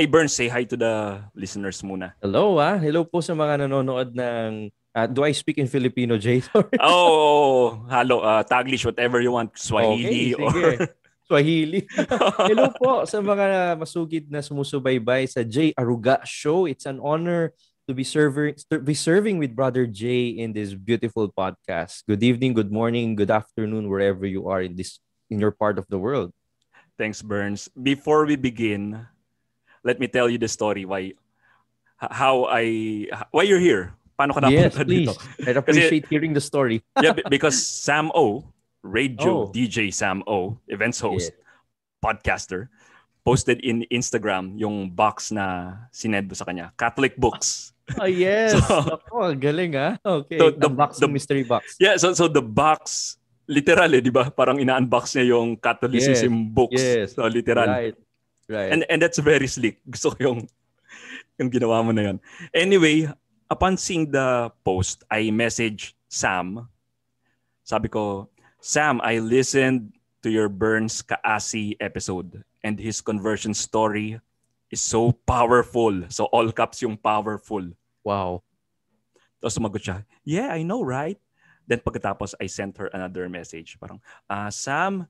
Hey, Burns, say hi to the listeners muna. Hello, Hello po sa mga nanonood ng... do I speak in Filipino, Jay? Sorry. Oh, hello, Taglish, whatever you want. Okay, Swahili or... sige. Swahili. Hello po sa mga masugid na sumusubaybay sa Jay Aruga Show. It's an honor to be serving with Brother Jay in this beautiful podcast. Good evening, good morning, good afternoon, wherever you are in your part of the world. Thanks, Burns. Before we begin, let me tell you the story why you're here. Paano ka Yes, napunta dito? please. I'd Kasi, appreciate hearing the story. because Sam O, radio Oh, DJ Sam O, events yeah. host, podcaster, posted in Instagram yung box na sinend mo sa kanya. Catholic books. Oh, yes. So, Nako, ang galing so Okay, the unboxing mystery box. yeah, so the box literal di ba? Parang ina-unbox niya yung Yes. Catholicism books. Yes. So literal. Right. And that's very slick. Gusto ko yung ginawa mo na yun. Anyway, upon seeing the post, I messaged Sam. Sabi ko, Sam, I listened to your Burns Kaasi episode and his conversion story is so powerful. So all caps yung powerful. Wow. Tapos sumagot siya, yeah, I know, right? Then pagkatapos, I sent her another message. Parang, Sam,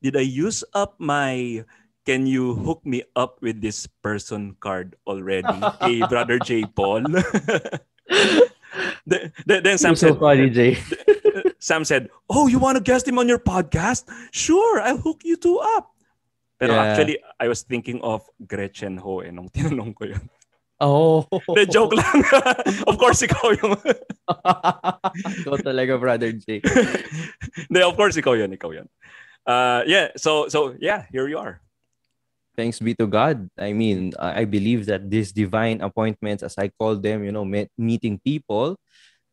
did I use up my can you hook me up with this person card already? Kay Brother J. Paul. then Sam You're so said, funny, Jay. Sam said, oh, you want to guest him on your podcast? Sure, I'll hook you two up. Pero actually, I was thinking of Gretchen Ho nung tinanong ko yun. Oh. De, joke lang. Of course, ikaw yung... Ikaw talaga, Brother Jay. De, of course, ikaw yun. Yeah, so yeah, here you are. Thanks be to God. I mean, I believe that these divine appointments, as I call them, meeting people,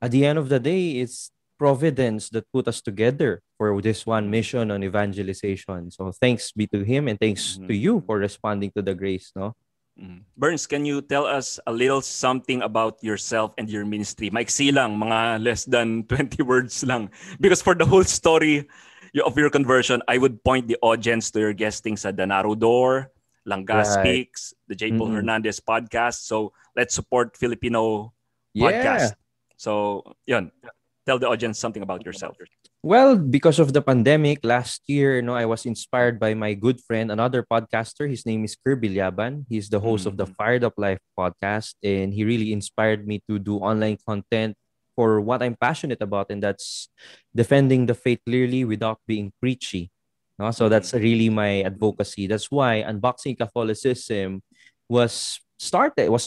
at the end of the day, it's providence that put us together for this one mission on evangelization. So thanks be to him and thanks to you for responding to the grace, no? Burns, can you tell us a little something about yourself and your ministry? Maiksi lang, mga less than 20 words lang. Because for the whole story of your conversion, I would point the audience to your guesting sa Danaro Door, Langga Speaks, the J. Paul Hernandez podcast. So let's support Filipino podcast. So, yun. Tell the audience something about yourself. Well, because of the pandemic last year, I was inspired by my good friend, another podcaster. His name is Kirby Liaban. He's the host of the Fired Up Life podcast, and he really inspired me to do online content for what I'm passionate about, and that's defending the faith clearly without being preachy. No? So that's really my advocacy. That's why Unboxing Catholicism was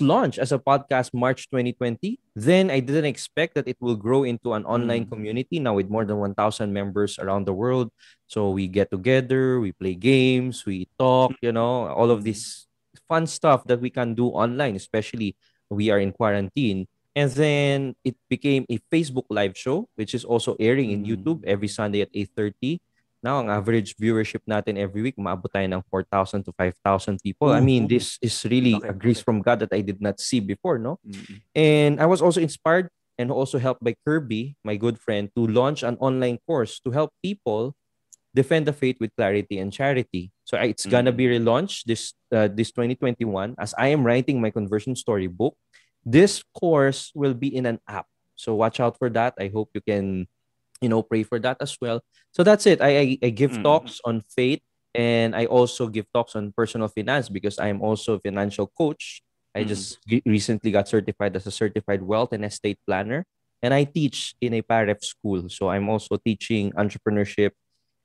launched as a podcast March 2020. Then I didn't expect that it will grow into an online community now with more than 1,000 members around the world. So we get together, we play games, we talk, all of this fun stuff that we can do online, especially we are in quarantine. And then it became a Facebook live show, which is also airing in YouTube every Sunday at 8:30. Now, ang average viewership natin every week, maabot tayo ng 4,000 to 5,000 people. I mean, this is really a grace from God that I did not see before, no? And I was also inspired and also helped by Kirby, my good friend, to launch an online course to help people defend the faith with clarity and charity. So it's gonna be relaunched this 2021 as I am writing my conversion story book. This course will be in an app. So watch out for that. I hope you can pray for that as well. So that's it. I give talks on faith, and I also give talks on personal finance because I am also a financial coach. I just recently got certified as a certified wealth and estate planner, and I teach in a PAREF school. So I'm also teaching entrepreneurship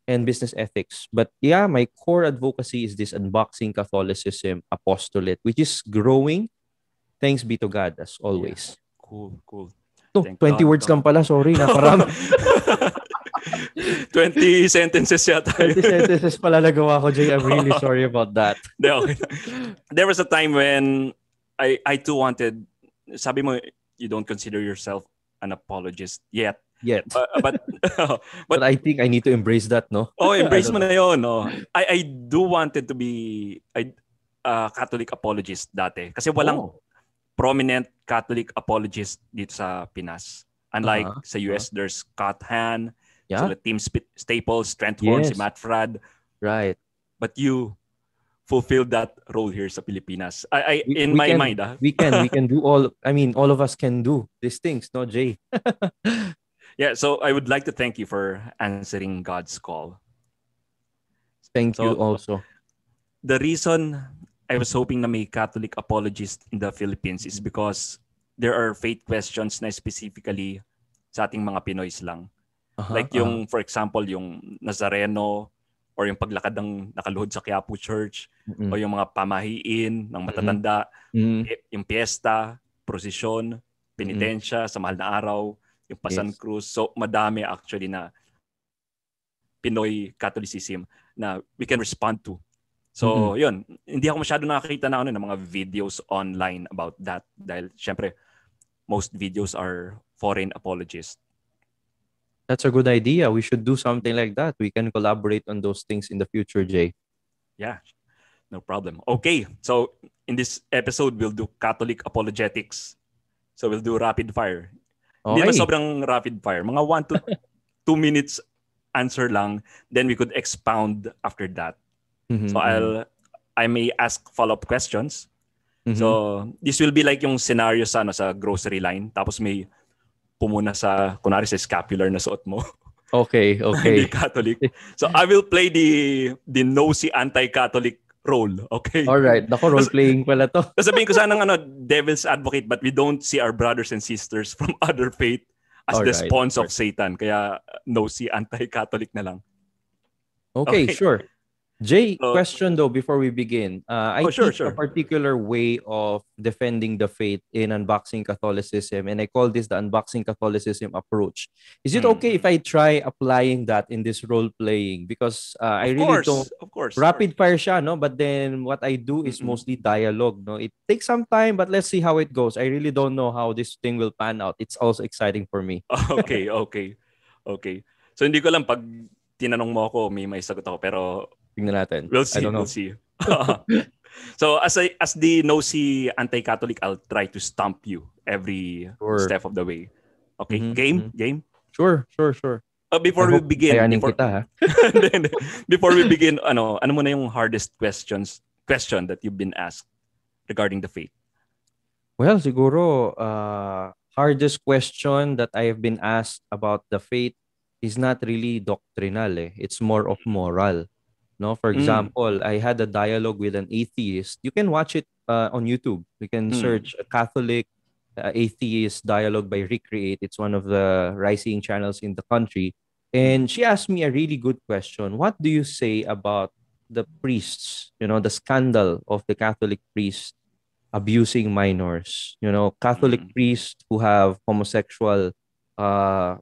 and business ethics. But yeah, my core advocacy is this Unboxing Catholicism apostolate, which is growing. Thanks be to God as always. Yeah. Cool. 20 words lang pala. Sorry, naparami. 20 sentences yata. 20 sentences pala nagawa ko, Jay. I'm really sorry about that. Okay. There was a time when I too wanted, sabi mo, you don't consider yourself an apologist yet. But I think I need to embrace that, no? Embrace mo na yun. No? I do wanted to be a Catholic apologist dati. Kasi walang prominent Catholic apologist dito sa Pinas. Unlike sa US, there's Scott Hahn, sila Tim Staples, Trent Horn, si Matt Fradd. Right. But you, fulfill that role here sa Pilipinas. In We my can, mind, we can do all, I mean, all of us can do these things, no, Jay? Yeah, so I would like to thank you for answering God's call. Thank you So also. the reason I was hoping na may Catholic apologist in the Philippines is because there are faith questions na specifically sa ating mga Pinoys lang. Like yung, for example, yung Nazareno or yung paglakad ng nakaluhod sa Quiapo Church o yung mga pamahiin ng matatanda, yung piyesta, prosesyon, penitensya sa mahal na araw, yung Pasan Cruz. So madami actually na Pinoy Catholicism na we can respond to. So yun, hindi ako masyado nakakita na ng mga videos online about that dahil syempre most videos are foreign apologists. That's a good idea. We should do something like that. We can collaborate on those things in the future, Jay. Yeah, no problem. Okay, so in this episode, we'll do Catholic apologetics. So we'll do rapid fire. Hindi naman sobrang rapid fire. Mga 1 to 2 minutes answer lang. Then we could expound after that. So I may ask follow-up questions. So this will be like yung scenario sa grocery line. Tapos may pumuna sa, kunwari sa scapular na suot mo. Okay. Hindi Catholic. So I will play the nosy anti-Catholic role. Okay? Alright. Nako, role-playing pala to. Sabihin ko sanang devil's advocate, but we don't see our brothers and sisters from other faith as the spawns of Satan. Kaya nosy anti-Catholic na lang. Okay, sure. Jay, question though before we begin. I teach a particular way of defending the faith in Unboxing Catholicism, and I call this the Unboxing Catholicism approach. Is it okay if I try applying that in this role playing? Because I really don't. Of course. Rapid fire siya, no? But then what I do is mostly dialogue, no? It takes some time, but let's see how it goes. I really don't know how this thing will pan out. It's also exciting for me. Okay. So hindi ko lang pag tinanong mo ako, may sagot ako, pero natin. We'll see. So as the nosy anti-Catholic, I'll try to stump you every step of the way. Okay, game? Sure. Before we begin, before we begin, ano muna yung hardest question that you've been asked regarding the faith? Well, siguro hardest question that I have been asked about the faith is not really doctrinal. It's more of moral. No, for example, I had a dialogue with an atheist. You can watch it on YouTube. You can search a Catholic atheist dialogue by Recreate. It's one of the rising channels in the country. And she asked me a really good question. What do you say about the priests, the scandal of the Catholic priest abusing minors? Catholic priests who have homosexual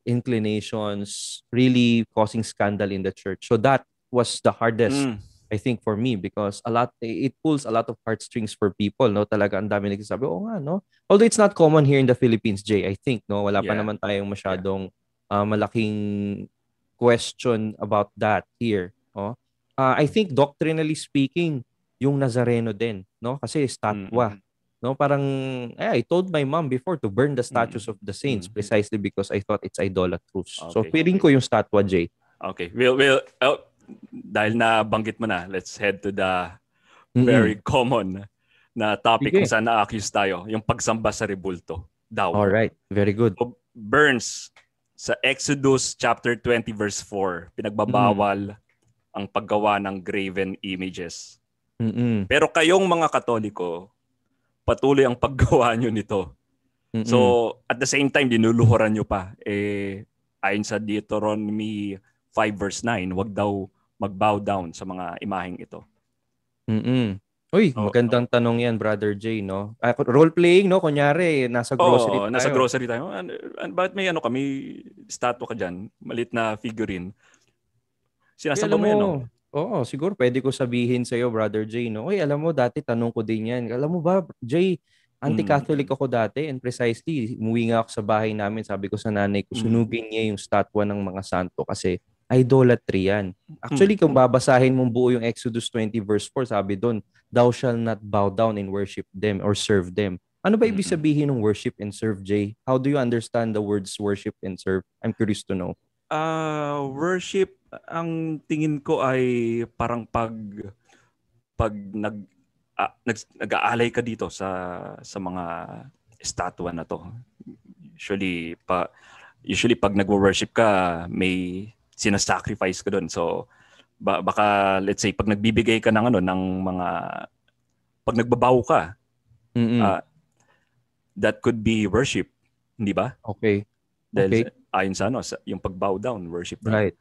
inclinations really causing scandal in the church. So that was the hardest, I think, for me, because it pulls a lot of heartstrings for people, no? Talaga ang dami nagsasabi, nga, no? Although it's not common here in the Philippines, Jay, I think, no? Wala pa naman tayong masyadong malaking question about that here, no? I think doctrinally speaking, yung Nazareno din, no? Kasi statwa, no? Parang I told my mom before to burn the statues of the saints precisely because I thought it's idolatrous. So feeling ko yung statwa, Jay. Okay. We'll dahil na banggit mo na, let's head to the very common na topic kung saan na-accuse tayo, yung pagsamba sa rebulto daw. All right, very good. So, Burns, sa Exodus chapter 20 verse 4, pinagbabawal ang paggawa ng graven images. Pero kayong mga Katoliko, patuloy ang paggawa nyo nito. So, at the same time, dinuluhuran nyo pa. Ayon sa Deuteronomy 5 verse 9, wag daw mag-bow down sa mga imaheng ito. Uy, magandang tanong yan, Brother Jay, no? Role-playing, no? Kunyari, nasa grocery tayo. Nasa grocery tayo. Bakit may statwa ka dyan? Malit na figurine. Sinasamba mo yan, no? Oo, siguro pwede ko sabihin sa'yo, Brother Jay, no? Uy, alam mo, dati tanong ko din yan. Alam mo ba, Jay, anti-Catholic ako dati, and precisely, umuwi nga ako sa bahay namin, sabi ko sa nanay ko, sunugin niya yung statwa ng mga santo kasi idolatry yan. Actually, kung babasahin mong buo yung Exodus 20 verse 4, sabi doon, thou shall not bow down and worship them or serve them. Ano ba ibig sabihin ng worship and serve, Jay? How do you understand the words worship and serve? I'm curious to know. Worship, ang tingin ko ay parang pag nag-aalay ka dito sa mga estatwa na to, usually pag nagwo-worship ka, may sinasacrifice ka doon. So baka let's say pag nagbibigay ka ng mga pag nagbabaw ka, that could be worship, hindi ba? Okay. Dahil ayon sa yung pag-bow down, worship din. Right.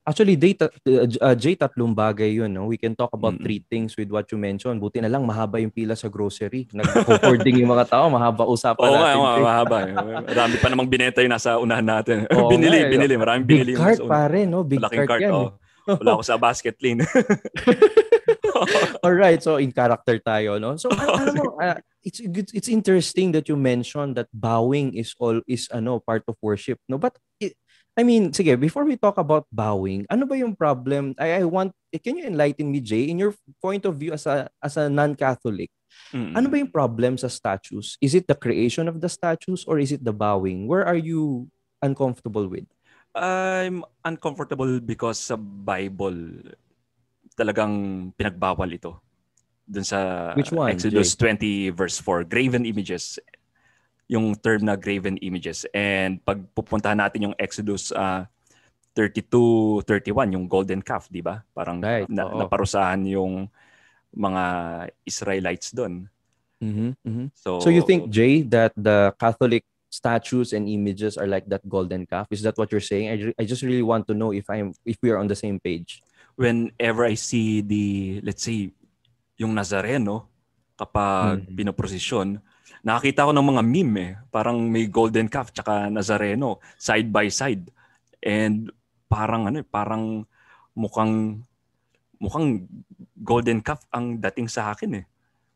Actually, Jay, tatlong bagay yun. No? We can talk about three things with what you mentioned. Buti na lang, mahaba yung pila sa grocery. Nag-hoarding yung mga tao, mahaba usapan natin. Oo nga, mahaba. Marami pa namang binenta yung nasa unahan natin. Oo binili. Maraming binili yung nasa unahan. Pare, no? Big malaking cart yan. Wala ako sa basket lane. Alright, so in character tayo, no? So, alam mo, it's interesting that you mentioned that bowing is part of worship, no? But sige, before we talk about bowing, ano ba yung problem? Can you enlighten me, Jay, in your point of view as a non-Catholic? Ano ba yung problem sa statues? Is it the creation of the statues or is it the bowing? Where are you uncomfortable with? I'm uncomfortable because sa Bible talagang pinagbawal ito. Dun sa Which one, Exodus Jay? 20 verse 4, graven images. Yung term na graven images. And pag pupuntahan natin yung Exodus 32-31, yung golden calf, di ba? Parang naparusahan yung mga Israelites doon. So you think, Jay, that the Catholic statues and images are like that golden calf? Is that what you're saying? I just really want to know if we are on the same page. Whenever I see let's say, yung Nazareno, kapag pinoprosesyon, nakakita ko ng mga meme parang may golden calf tsaka Nazareno side by side. And parang mukhang golden calf ang dating sa akin .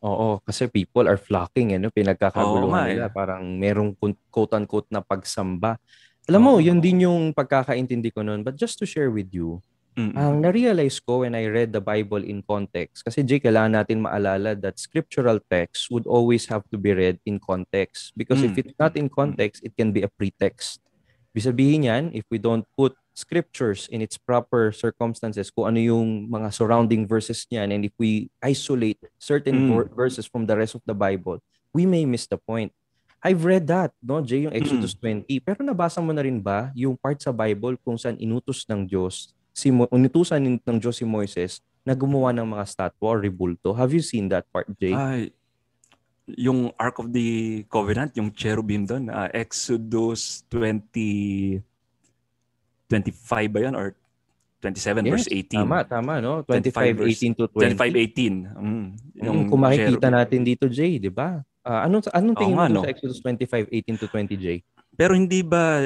Oo, kasi people are flocking, pinagkakaguluhan nila. Eh. Parang merong quote-unquote na pagsamba. Alam mo, yun din yung pagkakaintindi ko noon. But just to share with you, ang na-realize ko when I read the Bible in context, kasi Jay, kailangan natin maalala that scriptural text would always have to be read in context. Because if it's not in context, it can be a pretext. Ibig sabihin yan, if we don't put scriptures in its proper circumstances, kung ano yung mga surrounding verses niyan, and if we isolate certain verses from the rest of the Bible, we may miss the point. I've read that, no, Jay, yung Exodus 20. Pero nabasa mo na rin ba yung part sa Bible kung saan inutusan ng Diyos si Moises na gumawa ng mga statwa or rebulto? Have you seen that part, Jay? Yung Ark of the Covenant, yung cherubim doon, Exodus 20:25 ba yun? Or 27 verse 18? Tama, no? 25:18 to 20. 25:18. Kung makikita natin dito, Jay, di ba? Anong tingin mo sa Exodus 25:18 to 20, Jay? Pero hindi ba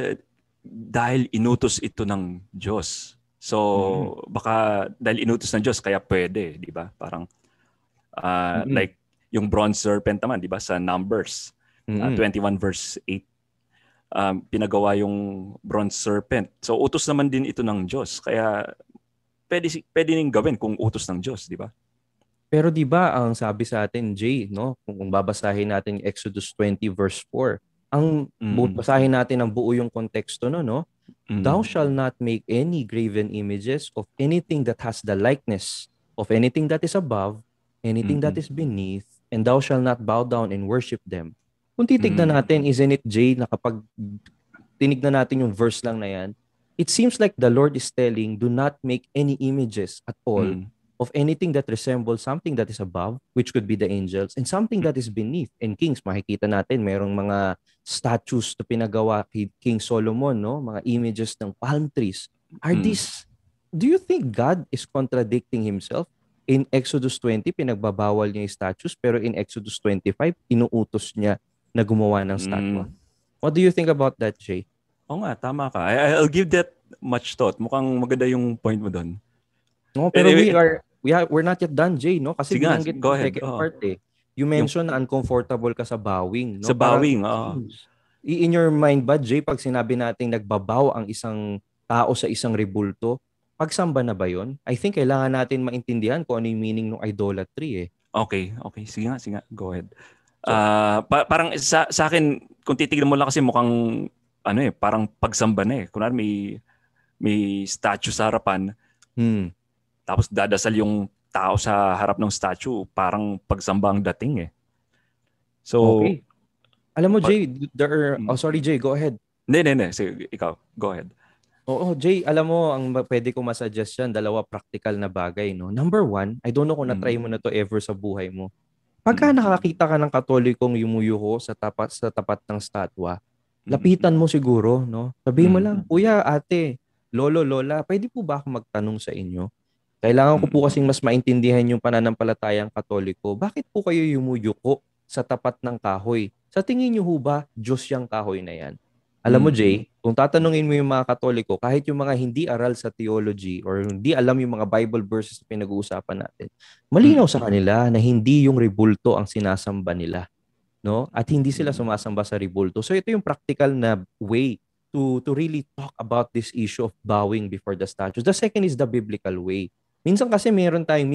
dahil inutos ito ng Diyos? So, baka dahil inutos ng Diyos, kaya pwede, di ba? Parang, like, yung bronze serpent naman, di ba? Sa Numbers, 21 verse 8, pinagawa yung bronze serpent. So, utos naman din ito ng Diyos. Kaya, pwede ning gawin kung utos ng Diyos, di ba? Pero di ba ang sabi sa atin, Jay, no? Kung babasahin natin Exodus 20 verse 4, ang basahin natin ang buo yung konteksto no? Thou shall not make any graven images of anything that has the likeness of anything that is above, anything that is beneath, and thou shall not bow down and worship them. Kung titignan natin, isn't it, Jay, na kapag tinignan natin yung verse lang na yan, it seems like the Lord is telling, do not make any images at all of anything that resembles something that is above, which could be the angels, and something that is beneath. And kings, makikita natin, merong mga statues na pinagawa kay King Solomon, no? Mga images ng palm trees. Do you think God is contradicting himself? In Exodus 20, pinagbabawal niya yung statues, pero in Exodus 25, inuutos niya na gumawa ng statue. What do you think about that, Jay? Oo nga, tama ka. I'll give that much thought. Mukhang maganda yung point mo doon. No, pero we're not yet done, Jay, no? Kasi binanggit yung second part eh. You mentioned na uncomfortable ka sa bowing, no? Sa bowing, In your mind ba, Jay, pag sinabi nating nagbabaw ang isang tao sa isang rebulto, pagsamba na ba yun? I think kailangan natin maintindihan kung ano yung meaning ng idolatry eh. Okay. Sige nga. Go ahead. Parang sa akin, kung titignan mo lang kasi mukhang parang pagsamba na eh. Kunwari may statue sa harapan. Tapos dadasal yung tao sa harap ng statue, parang pagsamba ang dating eh. So, Okay. Alam mo, pa- Jay, sorry, Jay, go ahead. hindi. Sige, ikaw, go ahead. Oo, Jay, alam mo, pwede ko masuggest yan, dalawa practical na bagay, no? Number one, I don't know kung na-try mo na to ever sa buhay mo. Pagka nakakita ka ng Katolikong yumuyuko sa tapat ng statwa, lapitan mo siguro, no? Sabihin mo lang, Kuya, ate, lolo, lola, pwede po ba ako magtanong sa inyo? Kailangan ko po kasing mas maintindihan yung pananampalatayang Katoliko. Bakit po kayo yumuyuko sa tapat ng kahoy? Sa tingin niyo ho ba, Diyos yung kahoy na yan? Alam mo, Jay, kung tatanungin mo yung mga Katoliko, kahit yung mga hindi aral sa theology or hindi alam yung mga Bible verses na pinag-uusapan natin, malinaw sa kanila na hindi yung rebulto ang sinasamba nila, no? At hindi sila sumasamba sa rebulto. So ito yung practical na way to really talk about this issue of bowing before the statues. The second is the biblical way. Minsan kasi meron tayong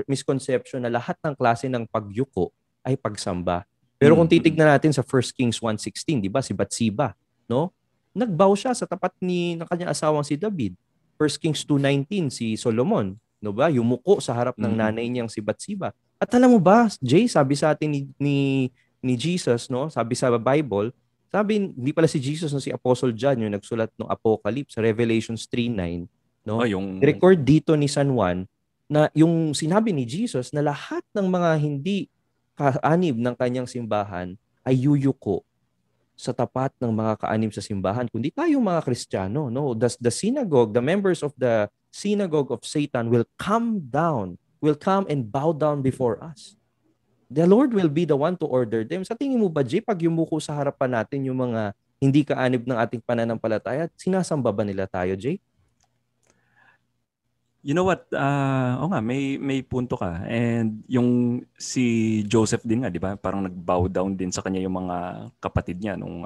misconception na lahat ng klase ng pagyuko ay pagsamba. Pero kung titignan natin sa 1 Kings 1:16, 'di ba, si Bathsheba, no? Nagbow siya sa tapat ng kanyang asawang si David. 1 Kings 2:19, si Solomon, no ba? Yumuko sa harap ng nanay niyang si Bathsheba. At alam mo ba, Jay, sabi sa atin ni Jesus, no? Sabi sa Bible, sabi hindi pala si Jesus, no, si Apostle John yung nagsulat ng Apocalypse, Revelations 3:9, no? Record dito ni San Juan na yung sinabi ni Jesus na lahat ng mga hindi kaanib ng kanyang simbahan ay yuyuko sa tapat ng mga kaanib sa simbahan, kundi tayong mga Kristiyano, no? The synagogue, the members of the synagogue of Satan will come and bow down before us. The Lord will be the one to order them. Sa tingin mo ba, Jay, pag yumuko sa harapan natin yung mga hindi kaanib ng ating pananampalataya, sinasamba ba nila tayo, Jay? You know what? May punto ka. And yung si Joseph din nga, 'di ba? Parang nag-bow down din sa kanya yung mga kapatid niya nung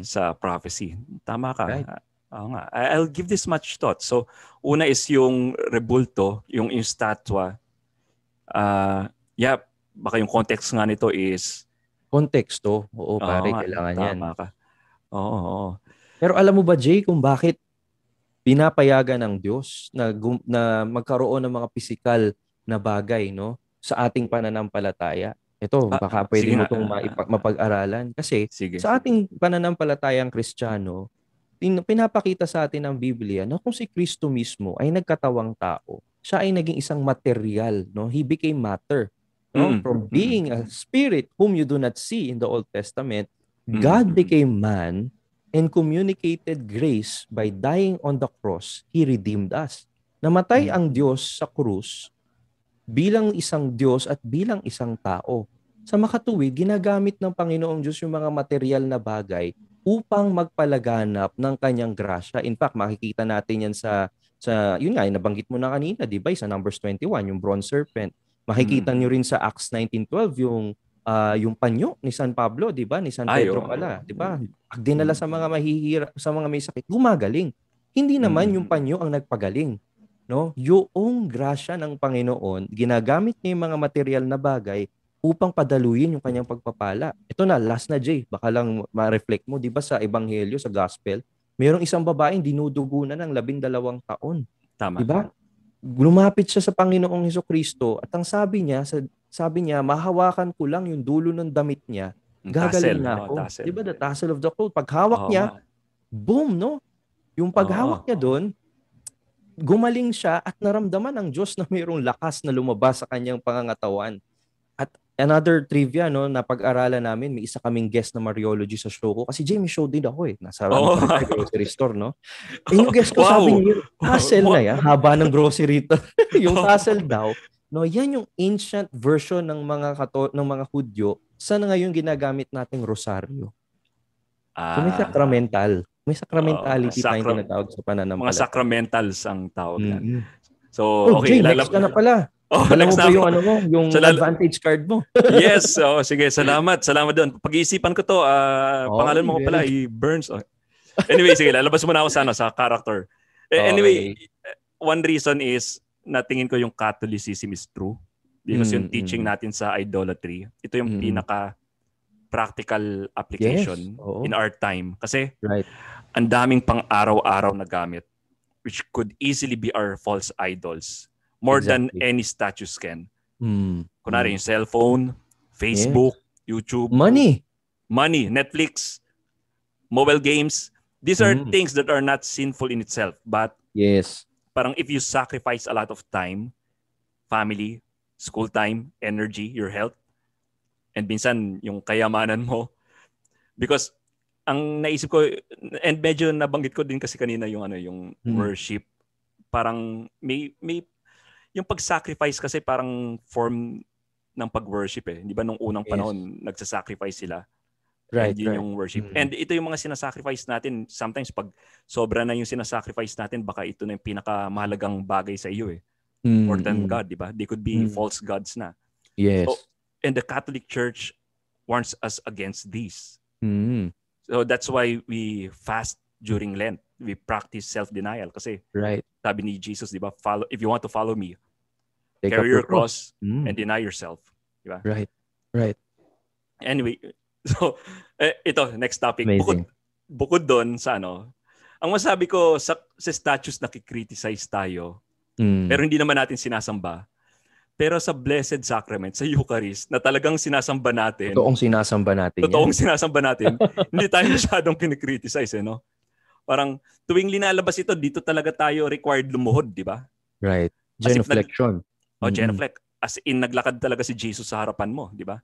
sa prophecy. Tama ka. Right. Oo nga. I'll give this much thought. So, una is yung rebulto, yung statwa. Baka yung context nga nito is konteksto. Oo, pare, kailangan yan. Tama ka. Oo. Pero alam mo ba, Jay, kung bakit pinapayagan ng Diyos na magkaroon ng mga pisikal na bagay, no, sa ating pananampalataya? Ito, baka pwede mo itong mapag-aralan. Kasi sa ating pananampalatayang Kristiyano, pinapakita sa atin ng Biblia na kung si Kristo mismo ay nagkatawang tao, siya ay naging isang material, no? He became matter. No? From being a spirit whom you do not see in the Old Testament, God became man and communicated grace by dying on the cross. He redeemed us. Namatay ang Diyos sa krus bilang isang Diyos at bilang isang tao. Sa makatuwid, ginagamit ng Panginoong Diyos yung mga material na bagay upang magpalaganap ng kanyang grasya. In fact, makikita natin yan sa yun nga, nabanggit mo na kanina, di ba? Sa Numbers 21, yung bronze serpent. Makikita nyo rin sa Acts 19:12, yung panyo ni San Pablo, 'di ba? Ni San Pedro pala, 'di ba? Pag dinala sa mga mahihirap, sa mga may sakit, gumagaling. Hindi naman yung panyo ang nagpagaling, no? Yung grasya ng Panginoon, ginagamit niya yung mga material na bagay upang padaluyin yung kanyang pagpapala. Ito na, last na, Jay, baka lang ma-reflect mo, 'di ba, sa ebanghelyo, sa gospel, mayroong isang babaeng dinudugo na ng 12 taon. Tama. 'Di ba? Lumapit siya sa Panginoong Hesukristo at ang sabi niya, mahawakan ko lang yung dulo ng damit niya, gagaling na ako. Di ba, the tassel of the cloth? Paghawak niya, boom, no? Yung paghawak niya doon, gumaling siya at naramdaman ng Diyos na mayroong lakas na lumabas sa kanyang pangangatawan. At another trivia, no, na pag-aralan namin, may isa kaming guest na Mariology sa show ko. Kasi Jamie, show din ako eh. Nasa grocery store, no? Eh, yung guest ko sabi niya, tassel na yan, haba ng grocery to. Yung tassel daw, no, yan yung ancient version ng mga Hudyo sa ngayon ginagamit nating rosaryo. So may sacramental. May sacramentality tayong tinatawag sa pananampalataya. Mga sacramentals ang tawag yan. So, okay. Jay, next ka na pala. Dala mo ba yung yung advantage card mo? Yes. Sige, salamat. Salamat doon. Pag-iisipan ko to. Pangalan mo ko pala, Burns. Anyway, sige, lalabas muna ako sa character. Anyway, one reason is, natingin ko yung Catholicism is true. Because yung teaching natin sa idolatry, ito yung pinaka-practical application in our time. Kasi, ang daming pang araw-araw na gamit which could easily be our false idols. more than Exactly. any statues can. Mm. Kunwari yung cellphone, Facebook, YouTube, Money. Netflix, mobile games. These are things that are not sinful in itself. But Yes. parang if you sacrifice a lot of time, family, school time, energy, your health, and minsan yung kayamanan mo, because ang naisip ko, and medyo nabanggit ko din kasi kanina yung yung worship, parang may yung pag-sacrifice kasi parang form ng pag-worship eh. Di ba nung unang panahon, nagsasacrifice sila. Right, And yun yung worship. And ito yung mga sinasacrifice natin. Sometimes pag sobra na yung sinasacrifice natin, baka ito na yung pinakamahalagang bagay sa iyo eh. More than God, di ba? They could be false gods na. Yes. So, and the Catholic Church warns us against these. So that's why we fast during Lent. We practice self-denial kasi sabi ni Jesus, di ba? If you want to follow me, carry your cross and deny yourself. Di ba? Right. Anyway, so ito, next topic. Bukod doon sa ang masabi ko sa statues nakikriticize tayo, pero hindi naman natin sinasamba. Pero sa Blessed Sacrament, sa Eucharist, na talagang sinasamba natin. Totoong sinasamba natin. Hindi tayo masyadong kinikriticize, no? Parang tuwing linalabas ito, dito talaga tayo required lumuhod, di ba? Right. Genuflection. Genuflect. As in, naglakad talaga si Jesus sa harapan mo, di ba?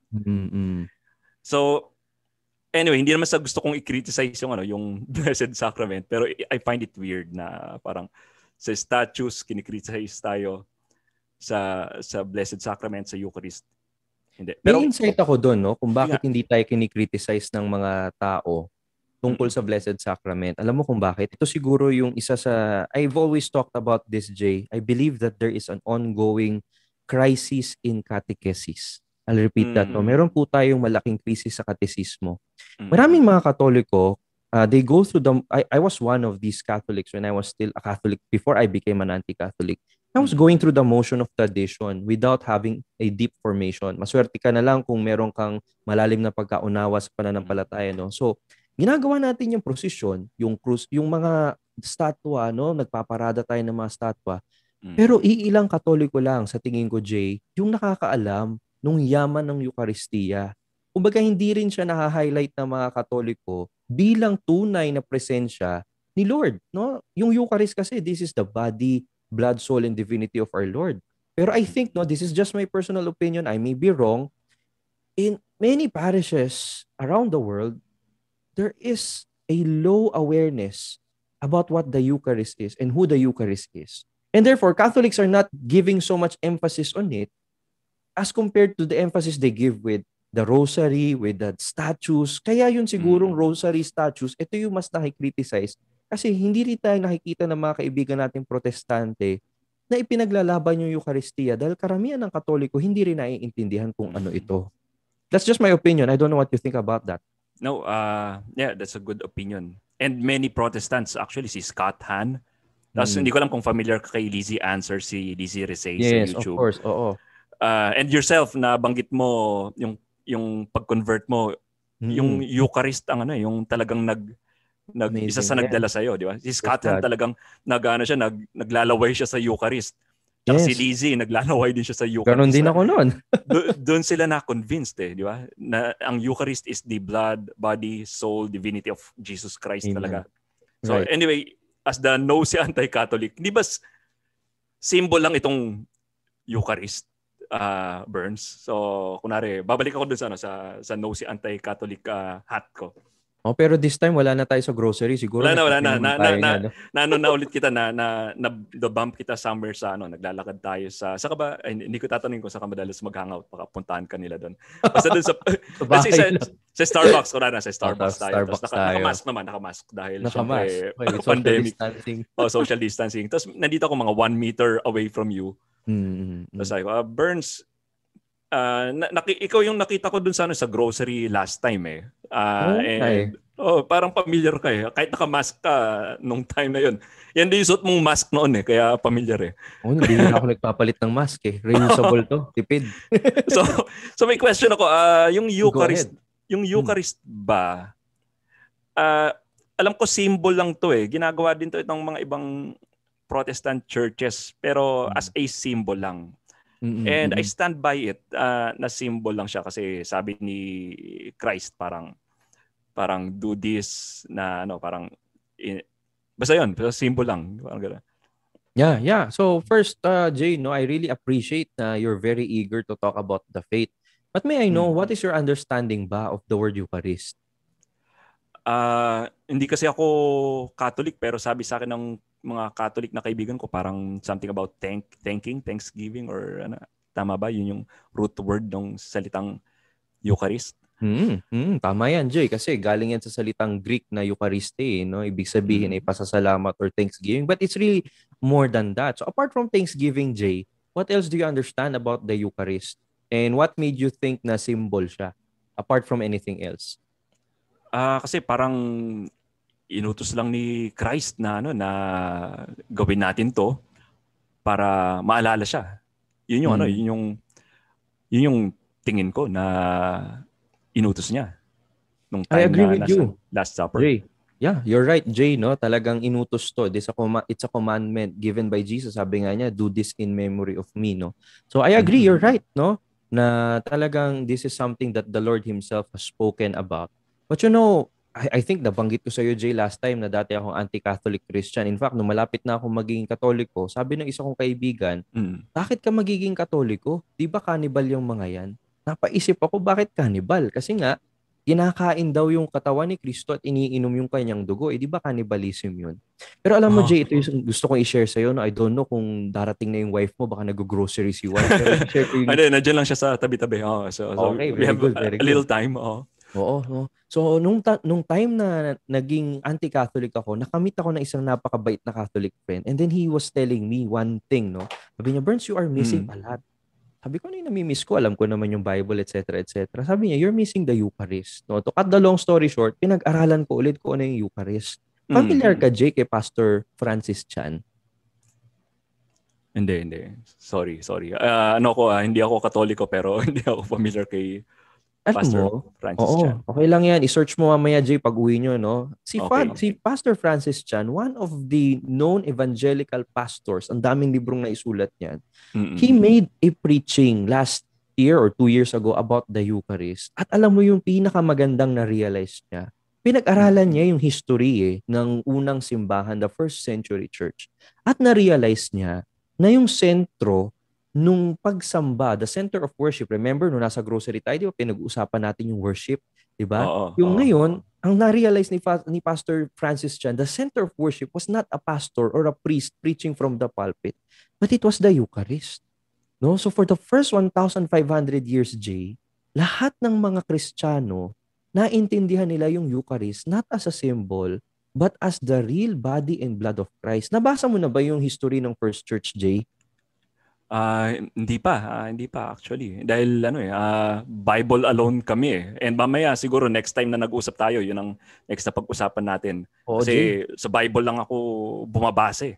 So, anyway, hindi naman sa gusto kong i-criticize yung Blessed Sacrament, pero I find it weird na parang sa statues, kinikriticize tayo sa Blessed Sacrament, sa Eucharist. Hindi. Pero, may insight ako doon, no? Kung bakit hindi tayo kinikriticize ng mga tao tungkol sa Blessed Sacrament. Alam mo kung bakit? Ito siguro yung isa sa... I've always talked about this, Jay. I believe that there is an ongoing crisis in catechesis. I'll repeat that. No? Meron po tayong malaking crisis sa katesismo. Maraming mga Katoliko, they go through the... I was one of these Catholics when I was still a Catholic before I became an anti-Catholic. I was going through the motion of tradition without having a deep formation. Maswerte ka na lang kung meron kang malalim na pagkaunawa sa pananampalataya, no? So, ginagawa natin yung prosesyon, yung krus, yung mga statwa, no? Nagpaparada tayo ng mga statwa. Pero iilang Katoliko lang, sa tingin ko, Jay, yung nakakaalam nung yaman ng Eucharistia. Kumbaga, hindi rin siya naha-highlight ng mga Katoliko bilang tunay na presensya ni Lord, no? Yung Eucharist kasi, this is the body, blood, soul, and divinity of our Lord. Pero I think, no, this is just my personal opinion. I may be wrong. In many parishes around the world, there is a low awareness about what the Eucharist is and who the Eucharist is. And therefore, Catholics are not giving so much emphasis on it as compared to the emphasis they give with the rosary, with the statues. Kaya yun sigurong rosary statues, ito yung mas nakikriticize. Kasi hindi rin tayo nakikita ng mga kaibigan nating protestante na ipinaglalaban yung Eucharistia dahil karamihan ng Katoliko hindi rin naiintindihan kung ano ito. That's just my opinion. I don't know what you think about that. No, yeah, that's a good opinion. And many Protestants, actually, si Scott Hahn. Tapos hindi ko alam kung familiar ka kay Lizzie Answer, si Lizzie Resay sa YouTube. Yes, of course. Oo. And yourself, na banggit mo yung pag-convert mo, yung Eucharist ang yung talagang isa sa nagdala sa iyo, di ba? Si Scott Hahn talagang naglalaway siya sa Eucharist. Tsaka si Lizzie, naglalaway din siya sa Eucharist. Ganon din ako noon. Doon sila na-convinced di ba? Na ang Eucharist is the blood, body, soul, divinity of Jesus Christ. Amen. Talaga. So anyway, as the nosy anti-Catholic, di ba symbol lang itong Eucharist, Burns? So kunwari, babalik ako doon sa nosy anti-Catholic hat ko. Oh, pero this time wala na tayo sa grocery siguro. Wala na. Na ulit kita na bump kita somewhere sa naglalakad tayo sa ka ba? Ay, hindi ko tatanungin kung saan ka madalas mag-hangout, baka puntahan ka nila doon. Basta doon sa sa Starbucks, sa Starbucks tayo. Tapos nakamask dahil syempre pandemic. Social distancing. Tapos nandito ako mga 1 meter away from you. Tapos sabi ko, Burns, ikaw yung nakita ko dun sa grocery last time parang familiar ka kahit naka-mask ka nung time na yun. Yan din yung suot mong mask noon kaya familiar hindi na ako nagpapalit ng mask reusable to, tipid. so may question ako, yung Eucharist ba, alam ko symbol lang to ginagawa din to itong mga ibang Protestant churches pero as a symbol lang. And I stand by it na symbol lang siya kasi sabi ni Christ parang do this na parang basta yun, symbol lang. Parang gano'n. Yeah. So first, Jay, no, I really appreciate na you're very eager to talk about the faith. But may I know, what is your understanding ba of the word Eucharist? Hindi kasi ako Catholic pero sabi sa akin ng mga Catholic na kaibigan ko parang something about thanksgiving or ano, tama ba? Yun yung root word ng salitang Eucharist. Tama yan, Jay, kasi galing yan sa salitang Greek na Euchariste, no? Ibig sabihin ay pasasalamat or thanksgiving, but it's really more than that. So apart from thanksgiving, Jay, what else do you understand about the Eucharist? And what made you think na symbol siya apart from anything else? Kasi parang inutos lang ni Christ na na gawin natin to para maalala siya. Yun yung yun yung tingin ko na inutos niya nung time I agree na with you. Last Supper. Jay. Yeah, you're right, Jay, no? Talagang inutos to. It's a commandment given by Jesus. Sabi nga niya, do this in memory of me, no? So I agree, you're right, no? Na talagang this is something that the Lord Himself has spoken about. But I think nabanggit ko sa iyo, Jay, last time na dati akong anti-Catholic Christian. In fact, nung malapit na akong magiging Katoliko, sabi ng isa kong kaibigan, bakit ka magiging Katoliko? Di ba cannibal yung mga yan? Napaisip ako, bakit cannibal? Kasi nga, kinakain daw yung katawan ni Kristo at iniinom yung kanyang dugo. Di ba cannibalism yun? Pero alam mo, Jay, ito yung gusto kong i-share sa'yo. No? I don't know kung darating na yung wife mo, baka nag-grocery si wife. Pero i-share ko yung... Nandiyan lang siya sa tabi-tabi. So okay, we have very a little time. Oo, no. So nung time na naging anti-Catholic ako, nakamit ako ng isang napakabait na Catholic friend. And then he was telling me one thing, no. Sabi niya, Burns, you are missing a lot. Sabi ko, ano yung nami-miss ko? Alam ko naman yung Bible, etc., etc. Sabi niya, you're missing the Eucharist. No? To cut the long story short, pinag-aralan ko ulit kung ano yung Eucharist. Familiar ka, Jay, kay Pastor Francis Chan? Hindi. Sorry. Hindi ako Katoliko pero hindi ako familiar kay Pastor Francis Chan. Okay lang yan. I-search mo mamaya, Jay, pag uwi nyo, no? Si Pastor Francis Chan, one of the known evangelical pastors, ang daming librong naisulat niyan. He made a preaching last year or 2 years ago about the Eucharist. At alam mo yung pinakamagandang na-realize niya, pinag-aralan niya yung history ng unang simbahan, the first century church. At na-realize niya na yung sentro nung pagsamba, the center of worship, remember, nung nasa grocery tayo, di ba, pinag-uusapan natin yung worship, di ba? Ngayon, ang na-realize ni Pastor Francis Chan, the center of worship was not a pastor or a priest preaching from the pulpit, but it was the Eucharist. No? So for the first 1,500 years, Jay, lahat ng mga Kristiyano, naintindihan nila yung Eucharist not as a symbol, but as the real body and blood of Christ. Nabasa mo na ba yung history ng First Church, Jay? Hindi pa actually. Dahil Bible alone kami eh. And mamaya siguro next time na nag-usap tayo, yun ang next na pag-usapan natin. Kasi sa Bible lang ako bumabase.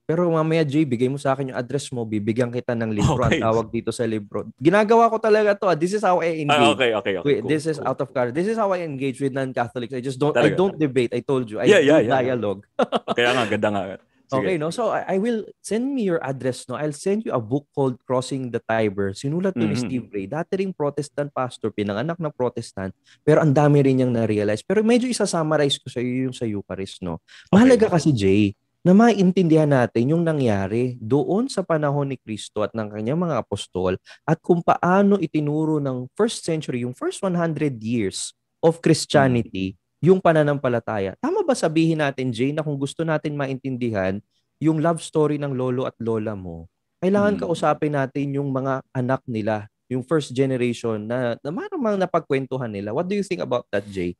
Pero mamaya, Jay, bigay mo sa akin yung address mo, bibigyan kita ng libro. Okay. Ang tawag dito sa libro. Ginagawa ko talaga to. This is how I engage. Okay. Cool, this is out of character. This is how I engage with non-Catholics. I don't debate. I told you. I do dialogue. Kaya nga, ganda nga. Sige. Okay, no? So I will send me your address, no? I'll send you a book called Crossing the Tiber. Sinulat to ni Steve Ray. Dati ring Protestant pastor, pinanganak na Protestant, pero ang dami rin niyang na-realize. Pero medyo isa-summarize ko sa iyo yung sa Eucharist, no? Mahalaga kasi, Jay, na maintindihan natin yung nangyari doon sa panahon ni Kristo at ng kanyang mga apostol at kung paano itinuro ng first century, yung first 100 years of Christianity, yung pananampalataya. Tama ba sabihin natin, Jay, na kung gusto natin maintindihan yung love story ng lolo at lola mo, kailangan kausapin natin yung mga anak nila, yung first generation na maramang napagkwentuhan nila. What do you think about that, Jay?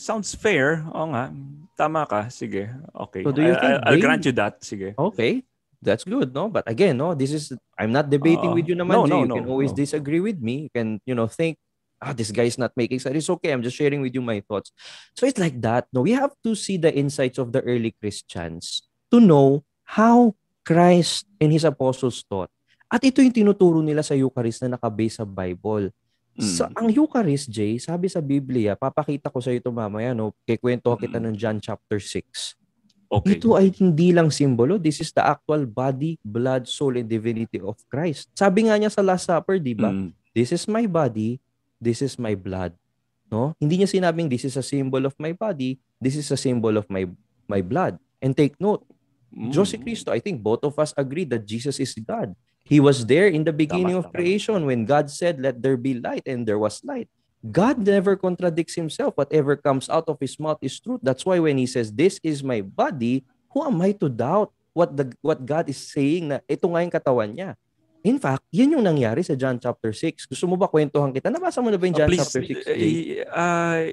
Sounds fair. Oo nga. Tama ka. Sige. Okay. So do you think I'll grant you that. Sige. Okay. That's good, no? But again, no, I'm not debating with you naman, Jay. You can always disagree with me. You can, think, this guy is not making sense. It's okay. I'm just sharing with you my thoughts. So it's like that. No, we have to see the insights of the early Christians to know how Christ and His apostles taught. At ito yung tinuturo nila sa Eucharist na nakabase sa Bible. So, ang Eucharist, Jay, sabi sa Biblia, papakita ko sa iyo ito mamaya, no? Kikwento kita ng John chapter 6. Okay. Ito ay hindi lang simbolo. This is the actual body, blood, soul, and divinity of Christ. Sabi nga niya sa Last Supper, di ba? Mm. This is my body, this is my blood. No? Hindi niya sinabing this is a symbol of my body, this is a symbol of my blood. And take note, Diyos si Kristo, I think both of us agree that Jesus is God. He was there in the beginning of creation when God said, let there be light, and there was light. God never contradicts himself. Whatever comes out of his mouth is truth. That's why when he says, this is my body, who am I to doubt what God is saying na ito nga yung katawan niya? In fact, yan yung nangyari sa John chapter 6. Gusto mo ba kwentuhan kita? Nabasa mo na ba yung John chapter 6?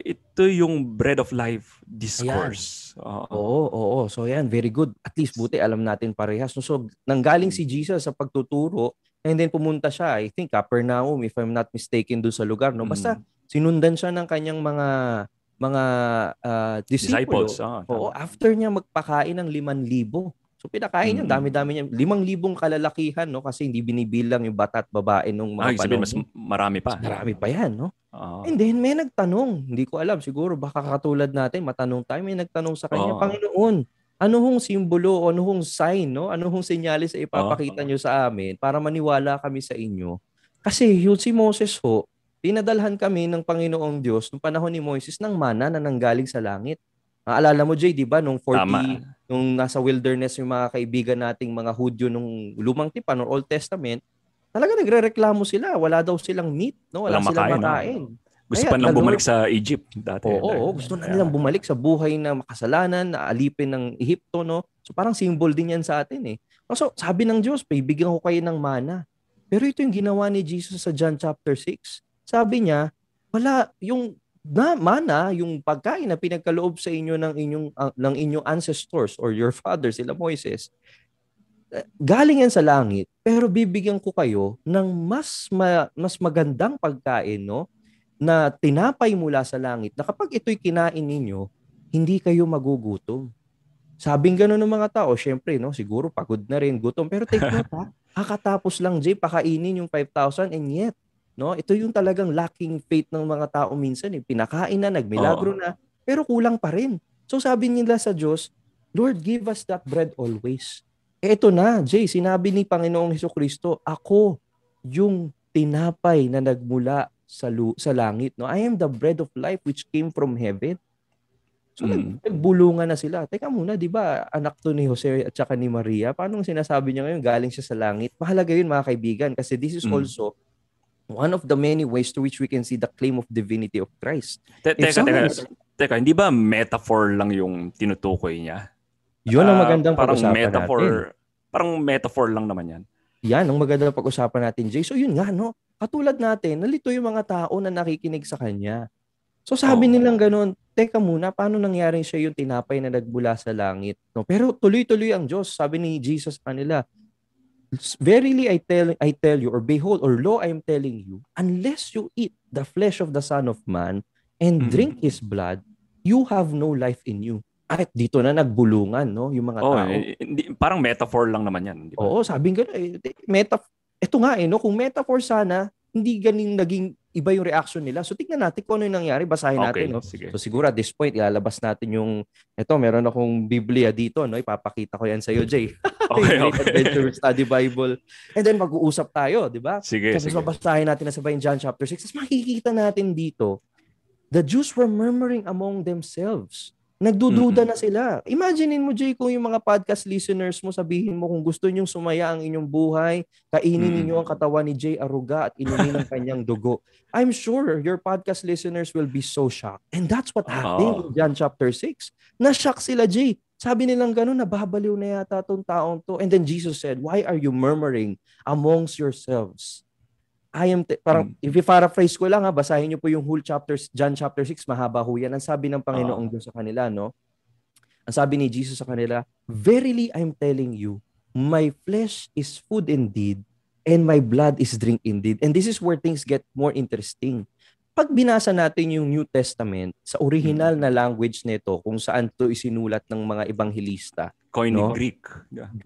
Ito yung bread of life discourse. Oo. So yan, very good. At least buti alam natin parehas. So nanggaling si Jesus sa pagtuturo and then pumunta siya, I think, Capernaum, if I'm not mistaken, doon sa lugar. No? Basta sinundan siya ng kanyang mga disipulo. Disciples. Oo, after niya magpakain ng 5,000. So pinakain niya, dami-dami niya. 5,000 kalalakihan, no? Kasi hindi binibilang yung bata at babae nung mga panahon. Mas marami pa. Mas marami pa yan, no? And then may nagtanong, hindi ko alam, siguro baka katulad natin, matanong tayo, may nagtanong sa kanya, Panginoon, ano hong simbolo, ano hong sign, no? Ano hong senyales na ipapakita niyo sa amin para maniwala kami sa inyo? Kasi yun si Moses ho, pinadalhan kami ng Panginoong Diyos nung panahon ni Moises ng mana na nanggaling sa langit. Naalala mo, Jay, di ba, nung 40, nung nasa wilderness yung mga kaibigan nating mga Hudyo nung lumang tipan or Old Testament, talaga nagrereklamo sila. Wala daw silang meat, no? Wala silang makain. Gusto pa nilang bumalik sa Egypt dati. Oo, gusto na nilang bumalik sa buhay na makasalanan, na alipin ng Ehipto, no? So parang symbol din yan sa atin eh. So sabi ng Diyos, bibigyan ko kayo ng mana. Pero ito yung ginawa ni Jesus sa John chapter 6. Sabi niya, wala yung mana, yung pagkain na pinagkaloob sa inyo ng inyong ancestors or your father, sila Moises, galing yan sa langit, pero bibigyan ko kayo ng mas magandang pagkain, no? Na tinapay mula sa langit, na kapag ito'y kinain ninyo, hindi kayo magugutom. Sabing gano'n ng mga tao, syempre, no? Siguro pagod na rin, gutom. Pero take note, ha? Kakatapos lang, Jay, pakainin yung 5,000 and yet, no? Ito yung talagang lacking faith ng mga tao minsan. Pinakain na, nagmilagro na, pero kulang pa rin. So sabi nila sa Diyos, Lord, give us that bread always. Ito na, Jay, sinabi ni Panginoong Hesukristo, ako yung tinapay na nagmula sa langit. No? I am the bread of life which came from heaven. So nagbulungan na sila. Teka muna, di ba anak to ni Jose at saka ni Maria? Paano sinasabi niya ngayon galing siya sa langit? Mahalaga yun mga kaibigan kasi this is also one of the many ways to which we can see the claim of divinity of Christ. Teka, hindi ba metaphor lang yung tinutukoy niya? Yun ang magandang pag-usapan natin. Parang metaphor lang naman yan. Yan ang magandang pag-usapan natin, Jay. So yun nga, no? Katulad natin, nalito yung mga tao na nakikinig sa kanya. So sabi nilang ganun, teka muna, paano nangyari siya yung tinapay na nagbula sa langit? No? Pero tuloy-tuloy ang Diyos. Sabi ni Jesus kanila, verily I tell you, or behold, or lo, I am telling you, unless you eat the flesh of the Son of Man and drink His blood, you have no life in you. At dito na nagbulungan, no, yung mga tao. Parang metaphor lang naman yan. Di ba? Oo, sabing gano'n. Ito nga no, kung metaphor sana, hindi ganing naging iba yung reaction nila. So tingnan natin kung ano yung nangyari, basahin natin, no. Sige. So siguro at this point ilalabas natin yung meron akong Biblia dito, no. Ipapakita ko yan sa iyo, Jay. Okay. Adventure Study Bible. And then mag-uusap tayo, di ba? Sige. Tapos babasahin natin na sabay John chapter 6. Tapos makikita natin dito, the Jews were murmuring among themselves. Nagdududa na sila. Imaginein mo, Jay, kung yung mga podcast listeners mo, sabihin mo kung gusto nyong sumaya ang inyong buhay, kainin ninyo ang katawan ni Jay Aruga at inumin ang kanyang dugo. I'm sure your podcast listeners will be so shocked. And that's what happened in John chapter 6. Na-shock sila, Jay. Sabi nilang gano'n, nababaliw na yata itong taong to. And then Jesus said, why are you murmuring amongst yourselves? Parang, if i-paraphrase ko lang, basahin niyo po yung whole John chapter 6, mahaba ho yan. Ang sabi ng Panginoong Diyos sa kanila, no? Ang sabi ni Jesus sa kanila, verily I'm telling you, my flesh is food indeed, and my blood is drink indeed. And this is where things get more interesting. Pag binasa natin yung New Testament, sa original na language nito, kung saan to isinulat ng mga ebanghilista, Koine Greek.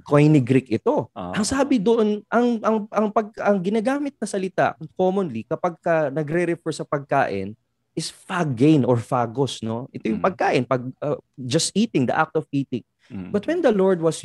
Koine Greek ito. Ang sabi doon, ang ginagamit na salita commonly kapag nagre-refer sa pagkain is phagein or phagos, no? Ito yung pagkain, just eating, the act of eating. But when the Lord was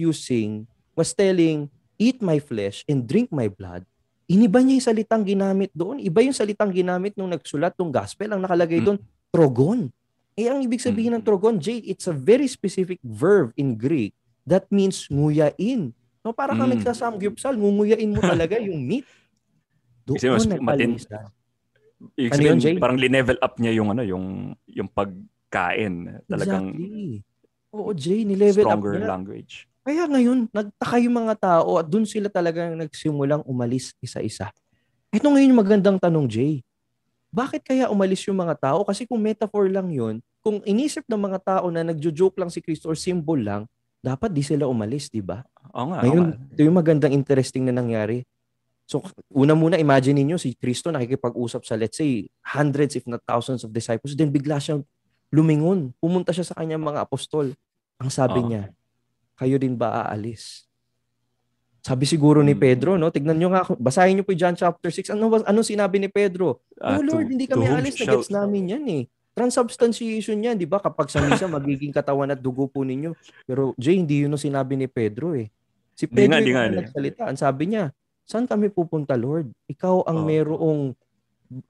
telling, eat my flesh and drink my blood, iniba niya yung salitang ginamit doon. Iba yung salitang ginamit nung nagsulat ng gospel. Ang nakalagay doon, trogon. Ang ibig sabihin ng trogon, Jay, it's a very specific verb in Greek that means nguyain. No, para kang nagsasamgyupsal, ngunguyain mo talaga yung meat. Doon nagpalisan. Ano yun, Jay? Parang linevel up niya yung pagkain. Talagang exactly. Oo, Jay, nilevel up niya. Stronger language. Kaya ngayon, nagtaka yung mga tao at doon sila talagang nagsimulang umalis isa-isa. Ito ngayon yung magandang tanong, Jay. Bakit kaya umalis yung mga tao? Kasi kung metaphor lang yun, kung inisip ng mga tao na nagjo-joke lang si Kristo or symbol lang, dapat di sila umalis, di ba? Oo nga. Ngayon, ito yung magandang interesting na nangyari. So, una muna, imagine niyo si Kristo nakikipag-usap sa, let's say, hundreds if not thousands of disciples. Then bigla siyang lumingon. Pumunta siya sa kanyang mga apostol. Ang sabi niya, kayo din ba aalis? Sabi siguro ni Pedro, no? Tignan niyo nga, basahin niyo po John chapter 6. Anong sinabi ni Pedro? Oh Lord, hindi kami aalis. Na-gets namin yan eh. Transubstantiation yan, di ba? Kapag sa misa, magiging katawan at dugo po ninyo. Pero Jay, hindi yun ang sinabi ni Pedro eh. Si Pedro yung nagsalita. Ang sabi niya, saan kami pupunta, Lord? Ikaw ang merong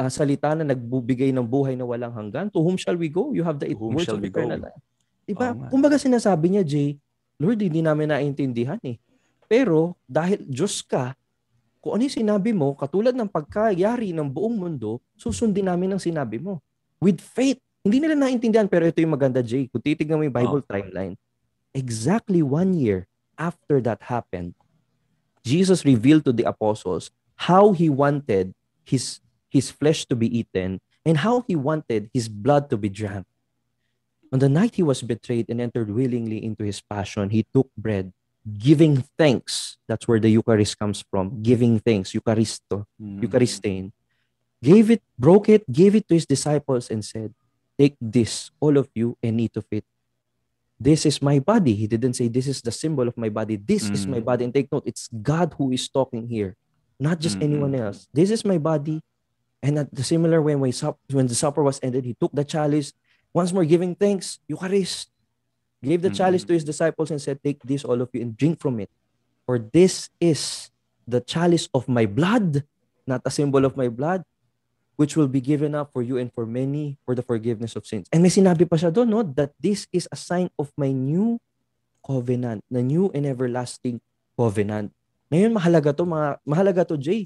salita na nagbubigay ng buhay na walang hanggan. To whom shall we go? You have the words of eternal life. Diba? Kumbaga sinasabi niya, Jay, Lord, hindi namin naiintindihan eh. Pero dahil Diyos ka, kung ano yung sinabi mo, katulad ng pagkayari ng buong mundo, susundin namin ang sinabi mo. With faith. Hindi nila naintindihan, pero ito yung maganda, Jay. Kung titignan mo yung Bible timeline, exactly 1 year after that happened, Jesus revealed to the apostles how he wanted his flesh to be eaten and how he wanted his blood to be drank. On the night he was betrayed and entered willingly into his passion, he took bread, giving thanks. That's where the Eucharist comes from. Giving thanks. Eucharisto. Eucharistein. Broke it, gave it to his disciples and said, take this, all of you, and eat of it. This is my body. He didn't say this is the symbol of my body. This is my body. And take note, it's God who is talking here, not just anyone else. This is my body. And at the similar way, when the supper was ended, he took the chalice, once more giving thanks, Eucharist, gave the chalice to his disciples and said, take this, all of you, and drink from it. For this is the chalice of my blood, not a symbol of my blood, which will be given up for you and for many for the forgiveness of sins. And may sinabi pa siya doon, no, that this is a sign of my new covenant, the new and everlasting covenant. Ngayon, mahalaga to, Jay.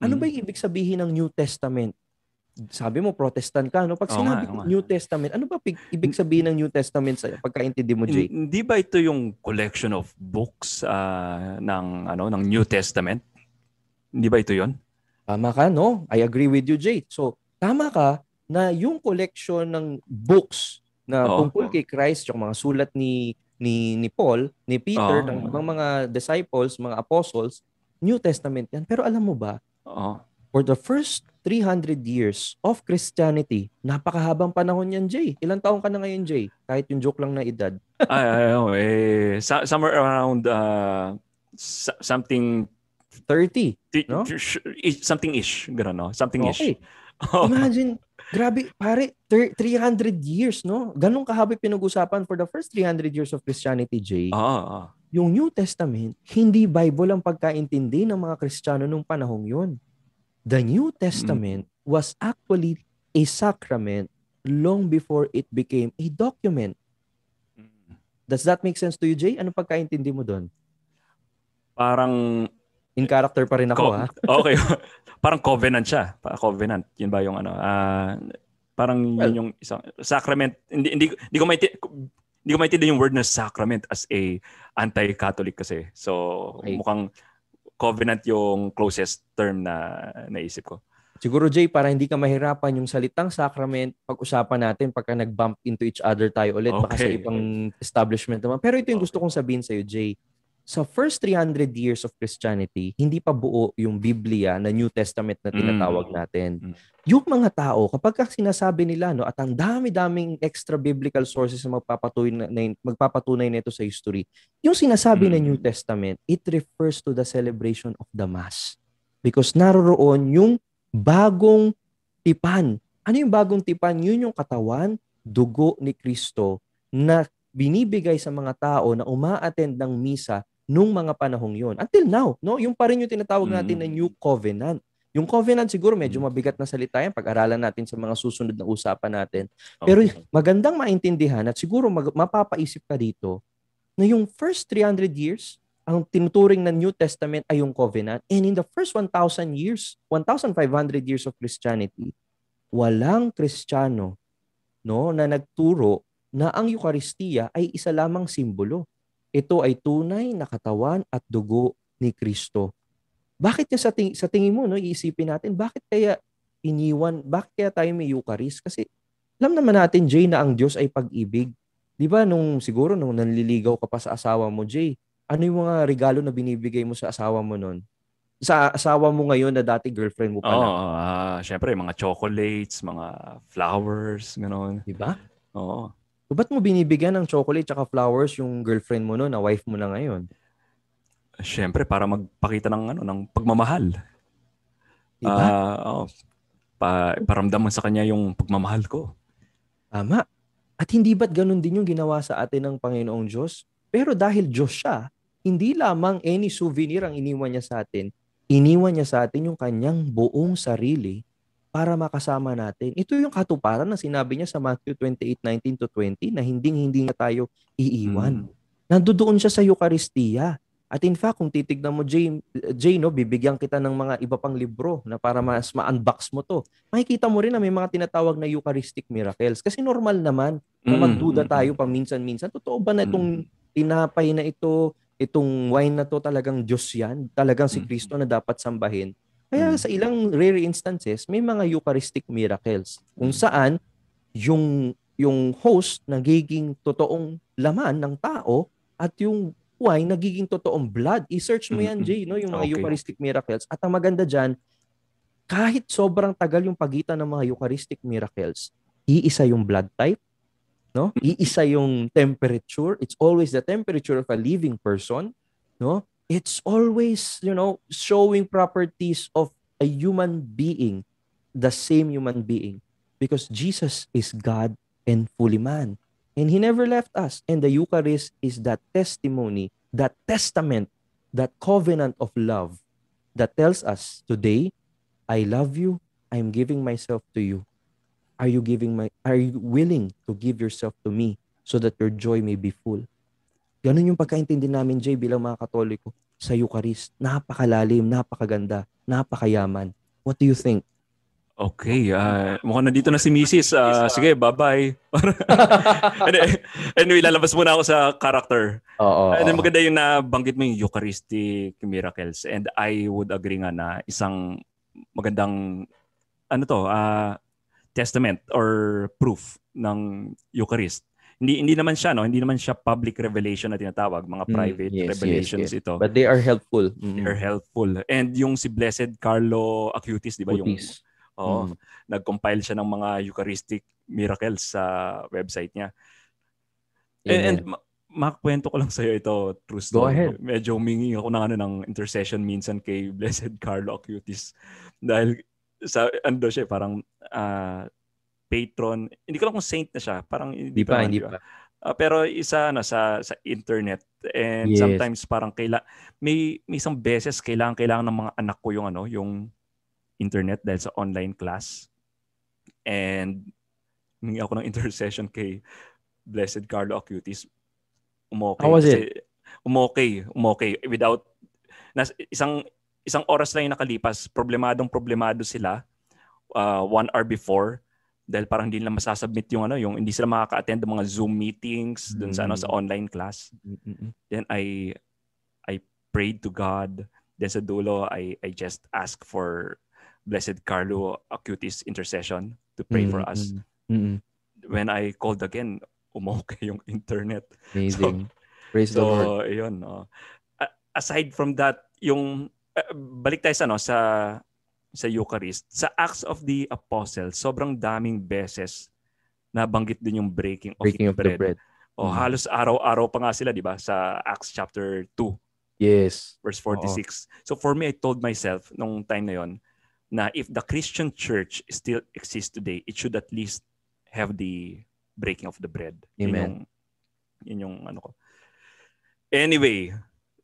Ano ba yung ibig sabihin ng New Testament? Sabi mo, Protestant ka, no? Pag sinabi ko New Testament, ano ba ibig sabihin ng New Testament sa'yo? Pagkaintindi mo, Jay? Hindi ba ito yung collection of books ng New Testament? Hindi ba ito yon? Tama ka, no? I agree with you, Jay. So, tama ka na yung collection ng books na tungkol kay Christ, yung mga sulat ni Paul, ni Peter, ng mga disciples, mga apostles, New Testament yan. Pero alam mo ba, for the first 300 years of Christianity, napakahabang panahon yan, Jay. Ilang taong ka na ngayon, Jay? Kahit yung joke lang na edad. Somewhere around something 30, no? Something-ish, gano'n, no? Something-ish. Okay. Imagine, grabe, pare, 300 years, no? Ganong kahabi pinag-usapan for the first 300 years of Christianity, Jay. Yung New Testament, hindi Bible ang pagkaintindi ng mga Kristiyano nung panahong yun. The New Testament was actually a sacrament long before it became a document. Does that make sense to you, Jay? Ano pagkaintindi mo doon? Parang in character pa rin ako, ha? Okay. Parang covenant siya. Covenant. Yun ba yung parang yun yung isang sacrament. Hindi ko maintindihan yung word na sacrament as a anti-Catholic kasi. So, mukhang covenant yung closest term na naisip ko. Siguro, Jay, para hindi ka mahirapan yung salitang sacrament, pag-usapan natin pagka nag-bump into each other tayo ulit. Baka sa ibang establishment naman. Pero ito yung gusto kong sabihin sa'yo, Jay. Sa first 300 years of Christianity, hindi pa buo yung Biblia na New Testament na tinatawag natin. Yung mga tao, kapag sinasabi nila, no, at ang dami-daming extra biblical sources na magpapatunay nito sa history, yung sinasabi na New Testament, it refers to the celebration of the Mass. Because naroroon yung bagong tipan. Ano yung bagong tipan? Yun yung katawan, dugo ni Kristo na binibigay sa mga tao na uma-attend ng misa nung mga panahong yon. Until now, no? Yung pa rin yung tinatawag natin na New Covenant. Yung covenant siguro medyo mabigat na salita yan. Pag-aralan natin sa mga susunod na usapan natin. Pero Okay. magandang maintindihan at siguro mapapaisip ka dito na yung first 300 years, ang tinuturing ng New Testament ay yung covenant. And in the first 1,000 years, 1,500 years of Christianity, walang Kristiyano, no, na nagturo na ang Eukaristiya ay isa lamang simbolo. Ito ay tunay na katawan at dugo ni Kristo. Bakit niya sa tingin mo, no, iisipin natin, bakit kaya bakit kaya tayo may Eucharist? Kasi alam naman natin, Jay, na ang Diyos ay pag-ibig. Di ba, siguro nung nanliligaw ka pa sa asawa mo, Jay, ano yung mga regalo na binibigay mo sa asawa mo nun? Sa asawa mo ngayon na dati girlfriend mo pa lang. Syempre, mga chocolates, mga flowers, gano'n. Di ba? Oo. So, ba't mo binibigyan ng chocolate at flowers yung girlfriend mo noon na wife mo na ngayon? Syempre, para magpakita ng pagmamahal. Diba? Paramdam mo sa kanya yung pagmamahal ko. Tama. At hindi ba't ganun din yung ginawa sa atin ng Panginoong Diyos? Pero dahil Diyos siya, hindi lamang any souvenir ang iniwan niya sa atin. Iniwan niya sa atin yung kanyang buong sarili para makasama natin. Ito yung katuparan na sinabi niya sa Matthew 28:19-20 na hindi niya tayo iiwan. Nandoon siya sa Eucharistia. At in fact, kung titignan mo, Jay, no, bibigyan kita ng mga iba pang libro na para mas ma-unbox mo to. Makikita mo rin na may mga tinatawag na Eucharistic miracles. Kasi normal naman na magduda tayo paminsan-minsan. Totoo ba na itong tinapay na ito, itong wine na to talagang Diyos yan? Talagang si Kristo na dapat sambahin? Kaya sa ilang rare instances, may mga Eucharistic miracles kung saan yung host nagiging totoong laman ng tao at yung wine nagiging totoong blood. I-search mo yan, Jay, no? Yung mga Eucharistic miracles. At ang maganda dyan, kahit sobrang tagal yung pagitan ng mga Eucharistic miracles, iisa yung blood type, no? Iisa yung temperature. It's always the temperature of a living person, no? It's always, showing properties of a human being, the same human being. Because Jesus is God and fully man. And He never left us. And the Eucharist is that testimony, that testament, that covenant of love that tells us, today, I love you. I'm giving myself to you. Are you willing to give yourself to me so that your joy may be full? Ganun yung pagkaintindi namin, Jay, bilang mga Katoliko sa Eucharist. Napakalalim, napakaganda, napakayaman. What do you think? Okay, mukhang nandito na si Mrs. Sige, bye-bye. Anyway, lalabas muna ako sa character. And then maganda yung nabanggit mo yung Eucharistic miracles. And I would agree nga na isang magandang testament or proof ng Eucharist. Hindi naman siya public revelation na tinatawag, mga private revelations ito. But they are helpful. They are helpful. And yung si Blessed Carlo Acutis, di ba, nag-compile siya ng mga Eucharistic miracles sa website niya. And makakwento ko lang sa'yo ito, true story. Go ahead. Medyo humingi ako ng intercession minsan kay Blessed Carlo Acutis. Dahil siya, parang patron. Hindi ko lang kung saint na siya. Parang hindi pa. Pero isa sa internet. And sometimes parang may isang beses kailangan ng mga anak ko yung internet dahil sa online class. And humingi ako ng intercession kay Blessed Carlo Acutis. Umokay. How was it? Umokay. Without, isang oras lang yung nakalipas. Problemado sila 1 hour before dahil parang hindi nila masasubmit yung hindi sila makaka-attend ng mga Zoom meetings dun sa online class. Then I prayed to God. Then sa dulo, I just asked for Blessed Carlo Acutis intercession to pray for us. When I called again, umokay yung internet. Amazing. Praise the Lord. So, yun. Aside from that, balik tayo sa Eucharist. Sa Acts of the Apostles, sobrang daming beses nabanggit din yung breaking of the bread. Halos araw-araw pa nga sila, di ba? Sa Acts chapter 2. Yes. Verse 46. So for me, I told myself nung time na yon na if the Christian church still exists today, it should at least have the breaking of the bread. Amen. Yun yung ano ko. Anyway,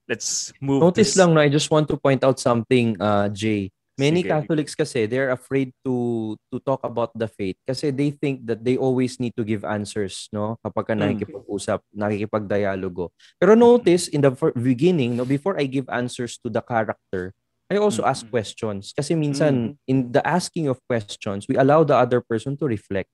let's move Notice to... lang, no, I just want to point out something, Jay. Many Sige. Catholics kasi, they're afraid to talk about the faith kasi they think that they always need to give answers, no? Kapag ka nakikipag-usap, nakikipag-dialogo. Pero notice, in the beginning, no, before I give answers to the character, I also ask questions. Kasi minsan, in the asking of questions, we allow the other person to reflect.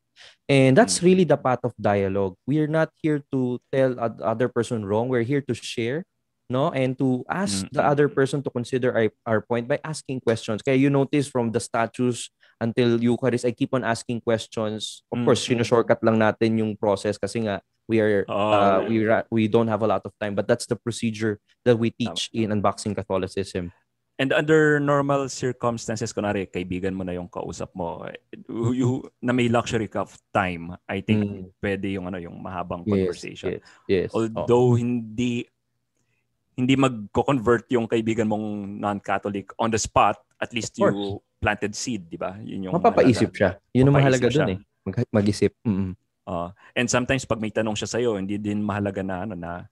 And that's really the path of dialogue. We're not here to tell the other person wrong. We're here to share, no, and to ask the other person to consider our point by asking questions. Kaya you notice from the statues until Eucharist, I keep on asking questions. Of course, shortcut lang natin yung process kasi nga we don't have a lot of time, but that's the procedure that we teach in Unboxing Catholicism. And under normal circumstances, kunwari, kaibigan mo na yung kausap mo, na may luxury ka of time, I think pwede yung yung mahabang conversation. Yes. Although hindi magko-convert yung kaibigan mong non-Catholic on the spot, at least you planted seed, di ba? Yun yung mapapaisip siya. Yun ang mahalaga dun mag-isip. And sometimes pag may tanong siya sa'yo, hindi din mahalaga na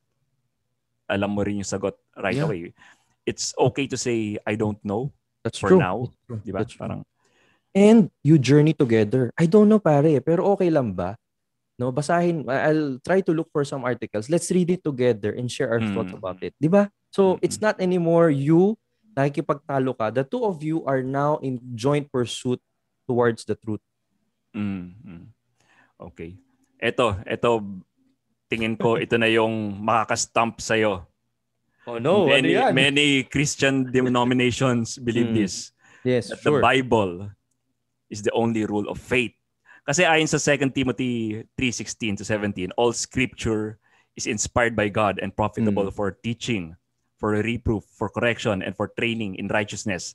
alam mo rin yung sagot right away. It's okay to say, I don't know. That's for true. now. Di ba? Parang... And you journey together. I don't know, pare, pero okay lang ba? No, basahin. I'll try to look for some articles. Let's read it together and share our thoughts about it. Di ba? So, it's not anymore you, nakikipagtalo ka. The two of you are now in joint pursuit towards the truth. Okay. Ito, tingin ko, ito na yung makakastamp sa'yo. Oh no, many Christian denominations believe this. Yes, that the Bible is the only rule of faith. Kasi ayon sa 2 Timothy 3:16-17, all scripture is inspired by God and profitable for teaching, for reproof, for correction, and for training in righteousness,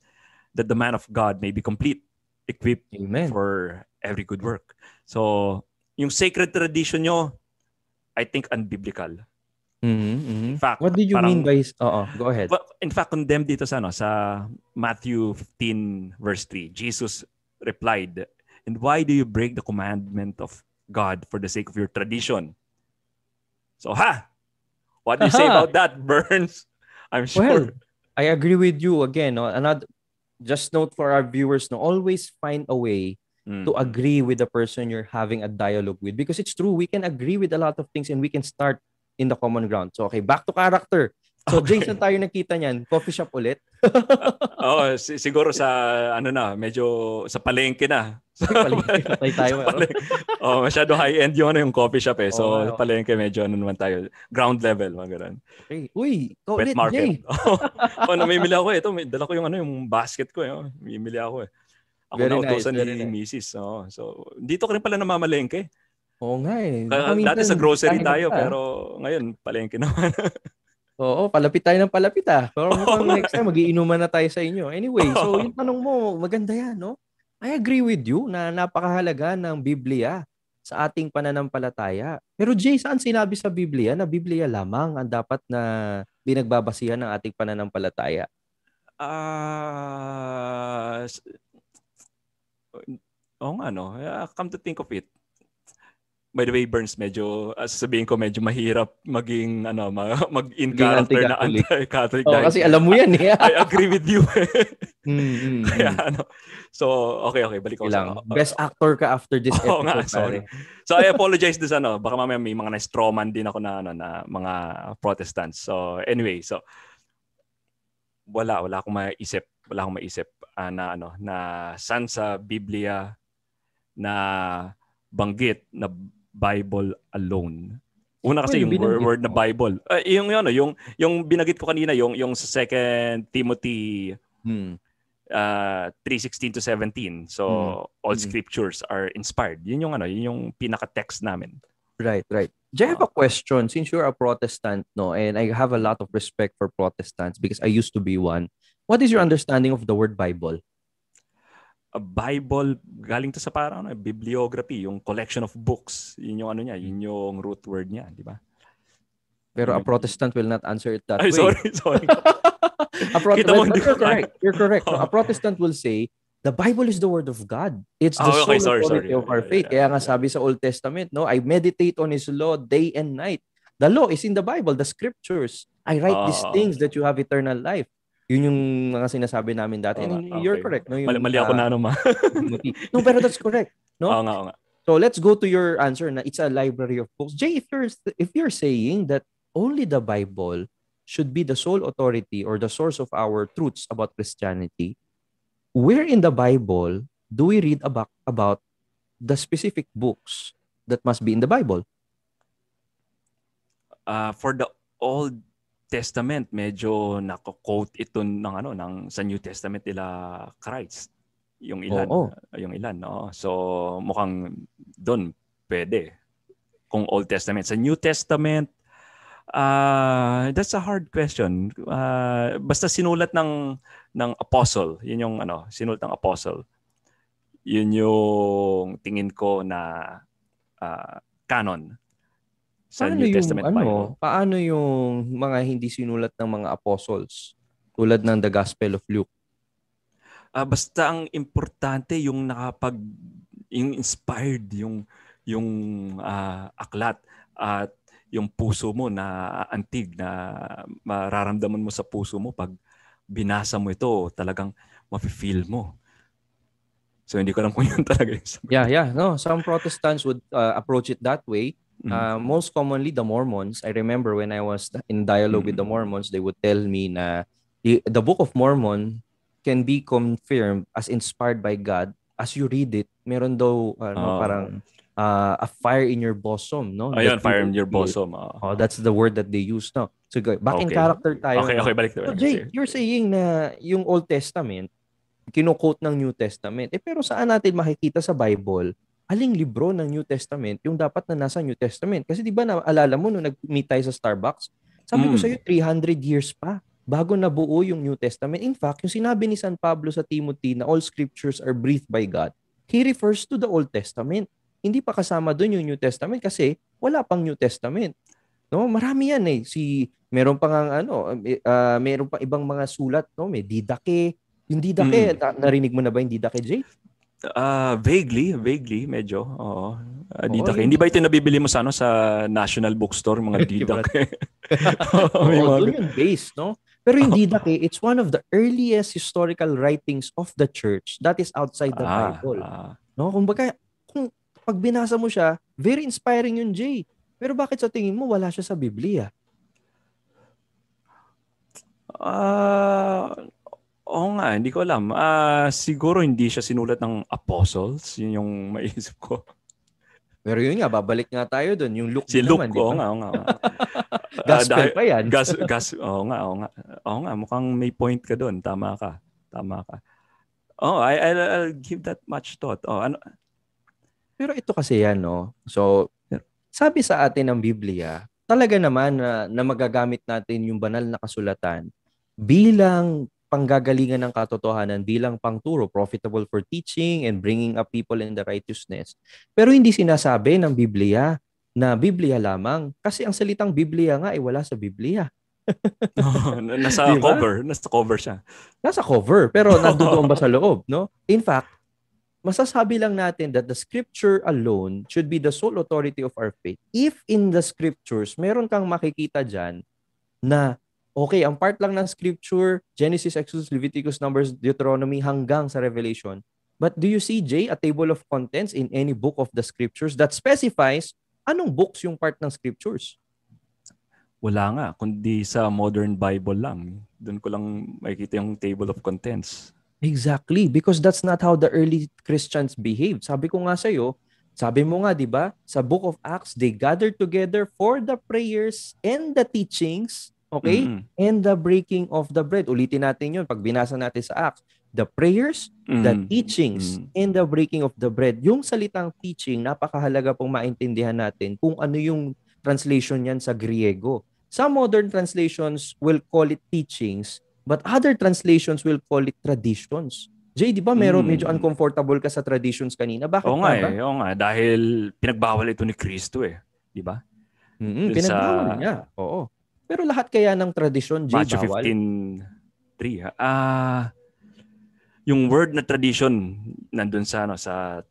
that the man of God may be complete, equipped for every good work. So, yung sacred tradition nyo, I think unbiblical. In fact, what did you mean by... go ahead. In fact, condemned dito sa Matthew 15 verse 3. Jesus replied, "And why do you break the commandment of God for the sake of your tradition?" So, what do you say about that, Burns? I'm sure. Well, I agree with you again. No? Just note for our viewers, always find a way to agree with the person you're having a dialogue with. Because it's true, we can agree with a lot of things and we can start in the common ground. So, okay, back to character. So, Jason, tayo nakita niyan. Coffee shop ulit? Siguro sa, medyo sa palengke na. Palengke tayo. Masyado high-end yung coffee shop eh. So, palengke medyo naman tayo. Ground level, mga ganun. Okay. Uy, wet market. Namimili ako eh. Ito, dala ko yung basket ko eh. Namimili ako eh. Ako na utosan ni Mrs. So, dito ka rin pala namamalengke. Oo nga eh. Dati sa grocery tayo, pero ngayon, palengke naman. Oo, palapit tayo ng palapit Pero next time, magiinuman na tayo sa inyo. Anyway, so yung tanong mo, maganda yan, no? I agree with you na napakahalaga ng Biblia sa ating pananampalataya. Pero Jay, saan sinabi sa Biblia na Biblia lamang ang dapat na binagbabasihan ng ating pananampalataya? Come to think of it. By the way, Burns, medyo sabihin ko medyo mahirap maging mag-in character na anti-Catholic. Kasi alam mo yan eh. I agree with you. Kaya so okay, balik ko sa best actor ka after this episode. Sorry. So I apologize this baka mamaya may mga na-strawman din ako na mga Protestants. So anyway, wala akong maisip na saan sa Biblia na banggit na Bible alone. Una kasi yung word na Bible. Yung binagit ko kanina yung sa 2 Timothy 3:16-17. So all scriptures are inspired. Yun yung pinaka-text namin. Right. Do you have a question? Since you're a Protestant, and I have a lot of respect for Protestants because I used to be one. What is your understanding of the word Bible? A Bible, galing to sa parang bibliography, yung collection of books. Yun yung yun yung root word niya, di ba? Pero a Protestant will not answer it that way. Sorry. You're correct. No, a Protestant will say, the Bible is the word of God. It's the soul of our faith. Kaya nga sabi sa Old Testament, I meditate on His law day and night. The law is in the Bible, the scriptures. I write these Oo. things that you have eternal life. Yun yung mga sinasabi namin dati. Oo nga, And you're okay. correct, no? Mali ako na naman. Timothy. No, pero that's correct, no? Oo nga, oo nga. So let's go to your answer na it's a library of books. Jay, if you're saying that only the Bible should be the sole authority or the source of our truths about Christianity, where in the Bible do we read about the specific books that must be in the Bible? For the Old Testament, medyo nako-quote ito ng sa New Testament nila Christ. Yung ilan, no. So mukhang doon pwede. Kung Old Testament, sa New Testament, that's a hard question. Basta sinulat ng apostle, yun yung sinulat ng apostle. Yun yung tingin ko na canon sa New Testament Bible. Paano yung mga hindi sinulat ng mga apostles tulad ng the Gospel of Luke? Basta ang importante yung yung inspired yung aklat at yung puso mo na antig na mararamdaman mo sa puso mo pag binasa mo ito, talagang mafe-feel mo. So hindi ko alam kung yun talaga yung sagot. Yeah. No, some Protestants would approach it that way. Most commonly, the Mormons. I remember when I was in dialogue with the Mormons, they would tell me na the Book of Mormon can be confirmed as inspired by God. As you read it, meron daw parang a fire in your bosom, no? Ayun, fire in your bosom. That's the word that they use, no? So back in character tayo. Okay, balik. So, Jay, you're saying na yung Old Testament kino-quote ng New Testament. Pero saan natin makikita sa Bible aling libro ng New Testament yung dapat na nasa New Testament? Kasi di ba naalala mo nung nag-meet tayo sa Starbucks, sabi ko sa'yo 300 years pa bago nabuo yung New Testament. In fact, yung sinabi ni San Pablo sa Timothy na all scriptures are breathed by God, he refers to the Old Testament. Hindi pa kasama doon yung New Testament kasi wala pang New Testament. No, marami yan eh. Meron pang meron pang ibang mga sulat, no? May Didache. Yung Didache, narinig mo na ba yung Didache, Jay? Vaguely medyo. Oo. Didache. Hindi ba ito nabibili mo sa National Bookstore, mga Didache? Doon yung base, no? Pero yung Didache, it's one of the earliest historical writings of the church that is outside the Bible. No, kumbaga, kung pag binasa mo siya, very inspiring yun, Jay. Pero bakit sa tingin mo wala siya sa Biblia? Oo nga, hindi ko alam. Siguro hindi siya sinulat ng apostles. Yun yung maisip ko. Pero yun nga, babalik nga tayo doon. Yung Luke si Luke, naman, oo nga. Gospel pa yan. Oo nga. Mukhang may point ka doon. Tama ka. I'll give that much thought. Pero ito kasi yan, no? So, sabi sa atin ng Biblia, talaga naman na magagamit natin yung banal na kasulatan bilang panggagalingan ng katotohanan, bilang pangturo, profitable for teaching and bringing up people in the righteousness. Pero hindi sinasabi ng Biblia na Biblia lamang kasi ang salitang Biblia nga ay wala sa Biblia. Nasa diba? Nasa cover siya. Nasa cover, pero nandoon ba sa loob, no? In fact, masasabi lang natin that the scripture alone should be the sole authority of our faith. If in the scriptures, meron kang makikita dyan na, okay, ang part lang ng scripture, Genesis, Exodus, Leviticus, Numbers, Deuteronomy, hanggang sa Revelation. But do you see, Jay, a table of contents in any book of the scriptures that specifies anong books yung part ng scriptures? Wala nga, kundi sa modern Bible lang. Doon ko lang makikita yung table of contents. Exactly, because that's not how the early Christians behaved. Sabi ko nga sa'yo, sabi mo nga, di ba, sa Book of Acts, they gathered together for the prayers and the teachings, okay? And the breaking of the bread. Ulitin natin yun pag binasa natin sa Acts. The prayers, the teachings, and the breaking of the bread. Yung salitang teaching, napakahalaga pong maintindihan natin kung ano yung translation yan sa Griego. Some modern translations will call it teachings, but other translations will call it traditions. Jay, di ba medyo uncomfortable ka sa traditions kanina? Bakit Oo nga. Dahil pinagbawal ito ni Kristo eh. Di ba? Pinagbawal niya. Oo. Pero lahat kaya ng tradisyon, Jay, Matthew bawal? 15:3. Yung word na tradition nandun sa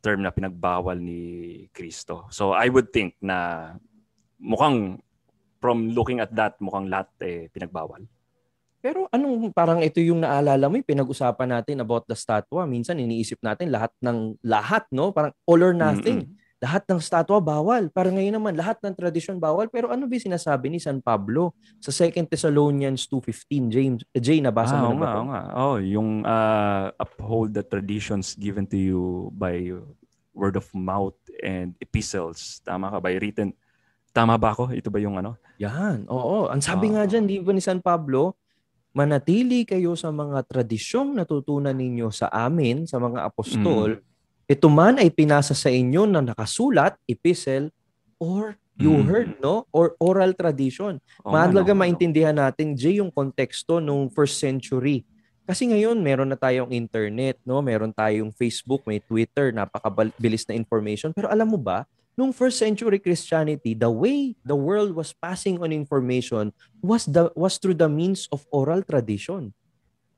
term na pinagbawal ni Kristo. So I would think na mukhang from looking at that, mukhang lahat pinagbawal. Pero parang ito yung naalala mo, yung pinag-usapan natin about the statwa. Minsan iniisip natin lahat, no? Parang all or nothing. Lahat ng statwa bawal. Parang ngayon naman, lahat ng tradisyon bawal. Pero ano ba sinasabi ni San Pablo sa 2 Thessalonians 2:15? Jay, nabasa mo na ba ito? Oo nga. Yung uphold the traditions given to you by word of mouth and epistles. Tama ka? By written. Tama ba ako? Ito ba yung ano? Yan, oo. Ang sabi nga dyan, di ba ni San Pablo, manatili kayo sa mga tradisyong natutunan ninyo sa amin, sa mga apostol. Ito man ay pinasa sa inyo na nakasulat, epistle, or you heard, no? Or oral tradition. Mahalaga maintindihan natin, Jay, yung konteksto nung first century. Kasi ngayon, meron na tayong internet, no? Meron tayong Facebook, may Twitter, napakabilis na information. Pero alam mo ba, nung first century Christianity, the way the world was passing on information was through the means of oral tradition.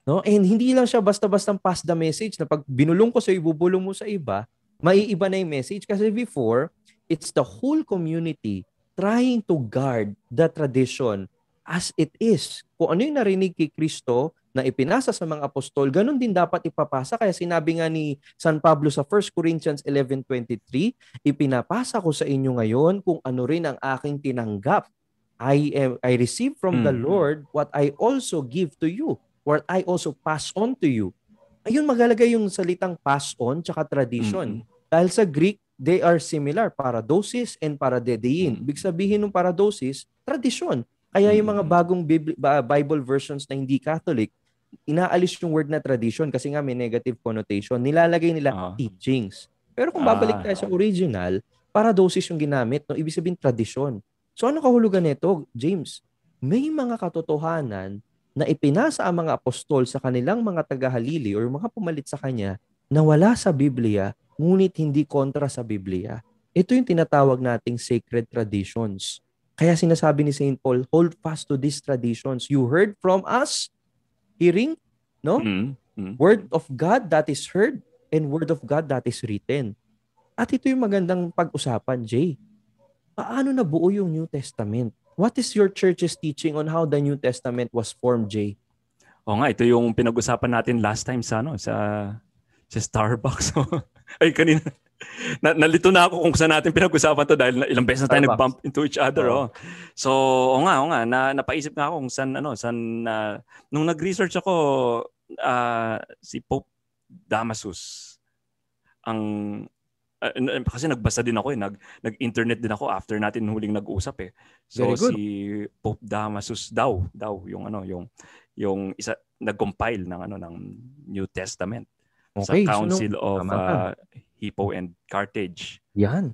No? And hindi lang siya basta-bastang pass the message na pag binulong ko sa ibubulong mo sa iba, maiiba na yung message. Kasi before, it's the whole community trying to guard the tradition as it is. Kung ano yung narinig kay Kristo na ipinasa sa mga apostol, ganun din dapat ipapasa. Kaya sinabi nga ni San Pablo sa 1 Corinthians 11:23, ipinapasa ko sa inyo ngayon kung ano rin ang aking tinanggap. I receive from the Lord what I also give to you, what I also pass on to you. Ayun, magalagay yung salitang pass on tsaka tradition. Dahil sa Greek, they are similar, paradosis and paradedein. Ibig sabihin ng paradosis, tradisyon. Kaya yung mga bagong Bible versions na hindi Catholic, inaalis yung word na tradition kasi nga may negative connotation. Nilalagay nila teachings. Pero kung babalik tayo sa original, paradosis yung ginamit. No? Ibig sabihin tradisyon. So ano kahulugan nito, James? May mga katotohanan na ipinasa ang mga apostol sa kanilang mga tagahalili o mga pumalit sa kanya na wala sa Biblia, ngunit hindi kontra sa Biblia. Ito yung tinatawag nating sacred traditions. Kaya sinasabi ni St. Paul, hold fast to these traditions. You heard from us, hearing, no? Word of God that is heard and word of God that is written. At ito yung magandang pag-usapan, Jay. Paano nabuo yung New Testament? What is your church's teaching on how the New Testament was formed, Jay? Ito yung pinag-usapan natin last time sa Starbucks. Ay, kanina. Nalito na ako kung saan natin pinag-usapan to dahil ilang beses na tayo nag-bump into each other. So, napaisip nga ako kung saan nung nag-research ako, si Pope Damasus, kasi nagbasa din ako nag-internet din ako after natin huling nag-usap . So si Pope Damasus daw yung isa nag-compile ng New Testament sa Council of Hippo and Carthage. Yan.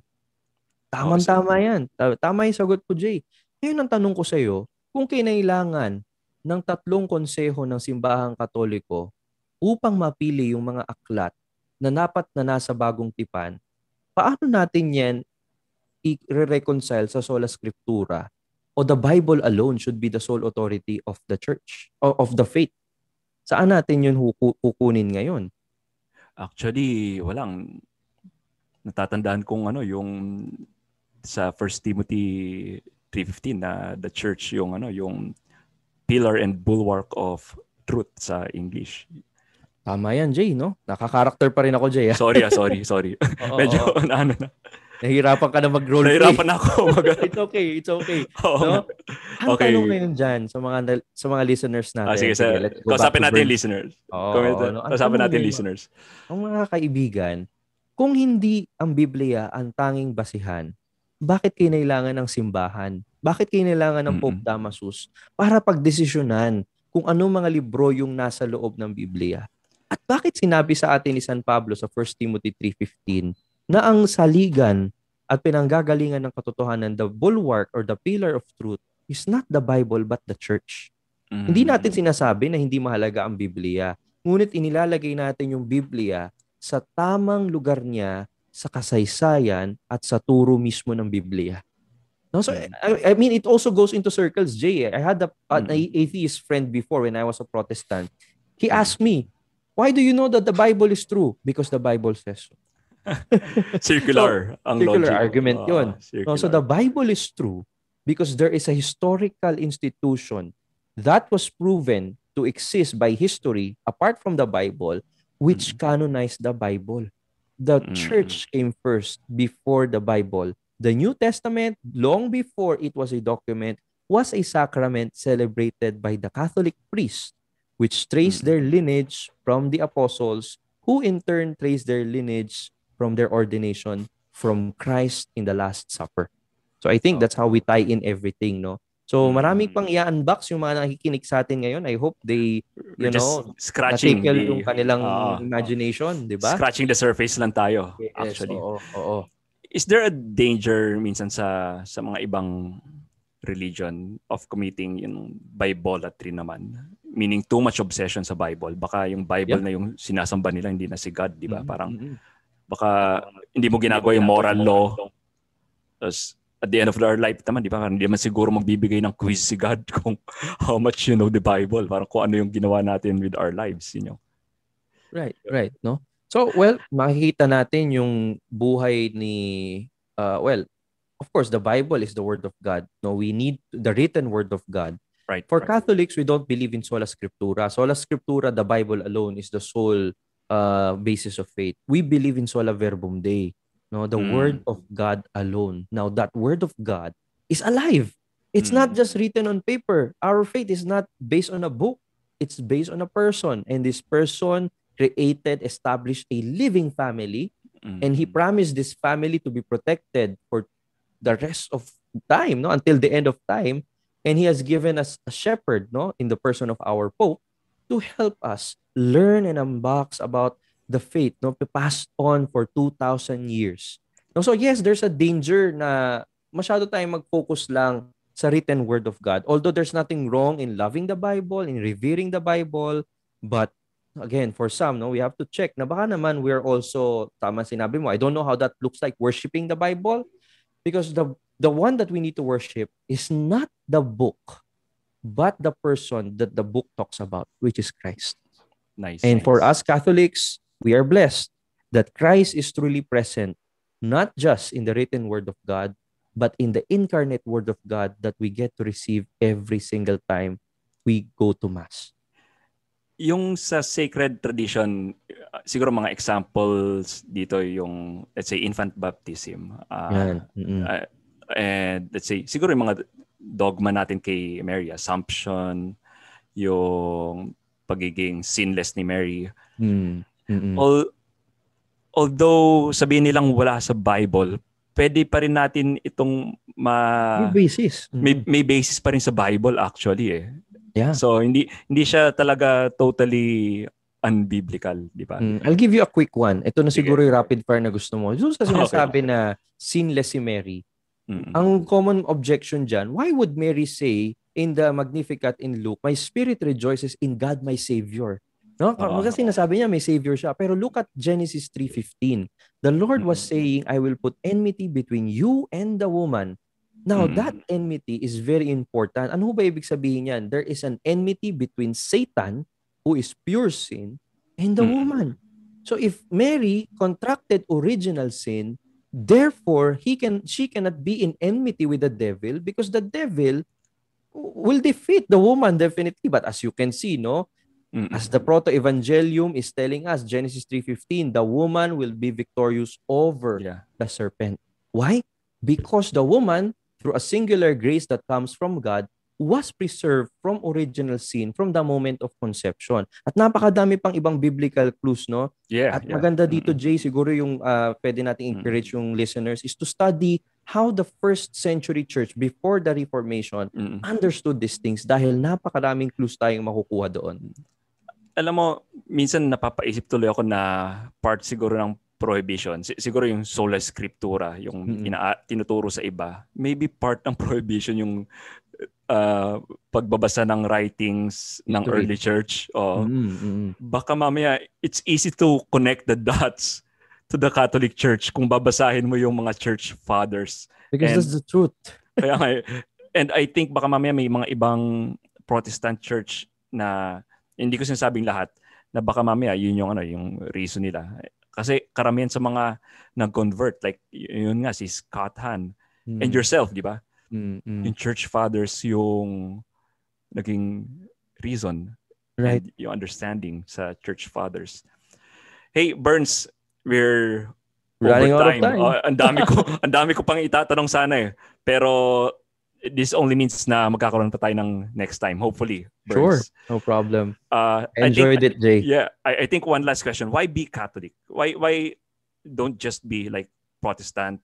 Tama yan. Tama yung sagot ko, Jay. Ngayon ang tanong ko sa iyo, kung kinailangan ng 3 konseho ng Simbahang Katoliko upang mapili yung mga aklat na dapat na nasa Bagong Tipan, paano natin yan i-reconcile sa sola scriptura? O the Bible alone should be the sole authority of the church, of the faith? Saan natin yun kukunin ngayon? Actually, walang natatandaan kong yung sa 1 Timothy 3:15 na the church yung pillar and bulwark of truth sa English. Tama yan, Jay, no? Nakaka-character pa rin ako, Jay. Sorry. Medyo na. Nahihirapan ka na mag-roleplay. Nahihirapan ako. It's okay. No? Ang tanong ngayon dyan sa mga listeners natin. Sige, kausapin natin listeners. Kausapin natin listeners. Ang mga kaibigan, kung hindi ang Biblia ang tanging basihan, bakit kinailangan ng simbahan? Bakit kinailangan ng Pope Damasus para pagdesisyonan kung anong mga libro yung nasa loob ng Biblia? At bakit sinabi sa atin ni San Pablo sa 1 Timothy 3:15 na ang saligan at pinanggagalingan ng katotohanan, the bulwark or the pillar of truth, is not the Bible but the church? Hindi natin sinasabi na hindi mahalaga ang Biblia. Ngunit inilalagay natin yung Biblia sa tamang lugar niya sa kasaysayan at sa turo mismo ng Biblia. No, so I mean, it also goes into circles, Jay. I had an atheist friend before when I was a Protestant. He asked me, why do you know that the Bible is true? Because the Bible says so. Circular. Ang circular logic. Argument yun. No, so the Bible is true because there is a historical institution that was proven to exist by history apart from the Bible, which canonized the Bible. The church came first before the Bible. The New Testament, long before it was a document, was a sacrament celebrated by the Catholic priest, which traced their lineage from the apostles, who in turn traced their lineage from their ordination from Christ in the Last Supper. So I think that's how we tie in everything, no? So maraming pang i-unbox yung mga nakikinig sa atin ngayon. I hope they, We're just scratching na-tickle yung kanilang imagination, di ba? Scratching the surface lang tayo, Yes, actually. oo. Is there a danger minsan sa mga ibang religion of committing yung Bibleatry naman? Meaning too much obsession sa Bible. Baka yung Bible na yung sinasamba nila, hindi na si God, di ba? Parang baka hindi mo ginagawa yung moral law. Tapos at the end of our life naman, di ba? Hindi naman siguro magbibigay ng quiz si God kung how much you know the Bible. Parang kung ano yung ginawa natin with our lives, you know? Right, no? So, well, makikita natin yung buhay ni, of course, the Bible is the Word of God. No, we need the written Word of God. Right. For Catholics, we don't believe in sola scriptura. Sola scriptura, the Bible alone, is the sole basis of faith. We believe in sola verbum Dei. No, the Word of God alone. Now, that Word of God is alive. It's not just written on paper. Our faith is not based on a book. It's based on a person. And this person created, established a living family. And he promised this family to be protected for the rest of time, no, until the end of time. And he has given us a shepherd, no, in the person of our Pope, to help us learn and unbox about the faith, no, passed on for 2,000 years. No, so yes, there's a danger na masyado tayong mag-focus lang sa written word of God. Although there's nothing wrong in loving the Bible, in revering the Bible, but again, for some, no, we have to check na baka naman we're also, tama sinabi mo, I don't know how that looks like, worshiping the Bible, because the one that we need to worship is not the book, but the person that the book talks about, which is Christ. Nice. And for us Catholics, we are blessed that Christ is truly present, not just in the written word of God, but in the incarnate word of God that we get to receive every single time we go to Mass. Yung sa sacred tradition, siguro mga examples dito yung, let's say, infant baptism. And let's say, siguro yung mga dogma natin kay Mary, Assumption, yung pagiging sinless ni Mary. Although sabihin nilang wala sa Bible, pwede pa rin natin itong may basis. May basis pa rin sa Bible actually eh. Yeah. So hindi siya talaga totally unbiblical, di ba? I'll give you a quick one. Ito na siguro yung rapid fire na gusto mo. So sa sinasabi na sinless si Mary, ang common objection dyan, why would Mary say in the Magnificat in Luke, my spirit rejoices in God my Savior? No? Kasi sinasabi niya may Savior siya. Pero look at Genesis 3:15. The Lord was saying, I will put enmity between you and the woman. Now, that enmity is very important. Ano ba ibig sabihin yan? There is an enmity between Satan, who is pure sin, and the woman. So if Mary contracted original sin, therefore she cannot be in enmity with the devil, because the devil will defeat the woman definitely. But as you can see, no, as the proto-evangelium is telling us, Genesis 3:15, the woman will be victorious over the serpent. Why? Because the woman, through a singular grace that comes from God, was preserved from original sin from the moment of conception. At napakadami pang ibang biblical clues, no? At maganda dito, Jay, siguro yung pwede nating encourage yung listeners is to study how the first century church before the Reformation understood these things, dahil napakaraming clues tayong makukuha doon. Alam mo, minsan napapaisip tuloy ako na part siguro ng prohibition, siguro yung sola scriptura, yung tinuturo sa iba, maybe part ng prohibition yung pagbabasa ng writings ng early church. Baka mamaya, it's easy to connect the dots to the Catholic Church kung babasahin mo yung mga church fathers. Because that's the truth. And I think baka mamaya may mga ibang Protestant church na, hindi ko sinasabing lahat, na baka mamaya yun yung yung reason nila. Kasi karamihan sa mga nag-convert, like yun nga, si Scott Hahn and yourself, di ba? Yung church fathers yung naging reason Right. and yung understanding sa church fathers. Hey, Burns, we're over Running out of time. time. Ang dami ko pang itatanong sana eh. Pero this only means na magkakaroon pa tayo ng next time, hopefully, Sure. Burns. No problem. I think, Enjoyed it, Jay. yeah, I think one last question. Why be Catholic? Why don't just be like Protestant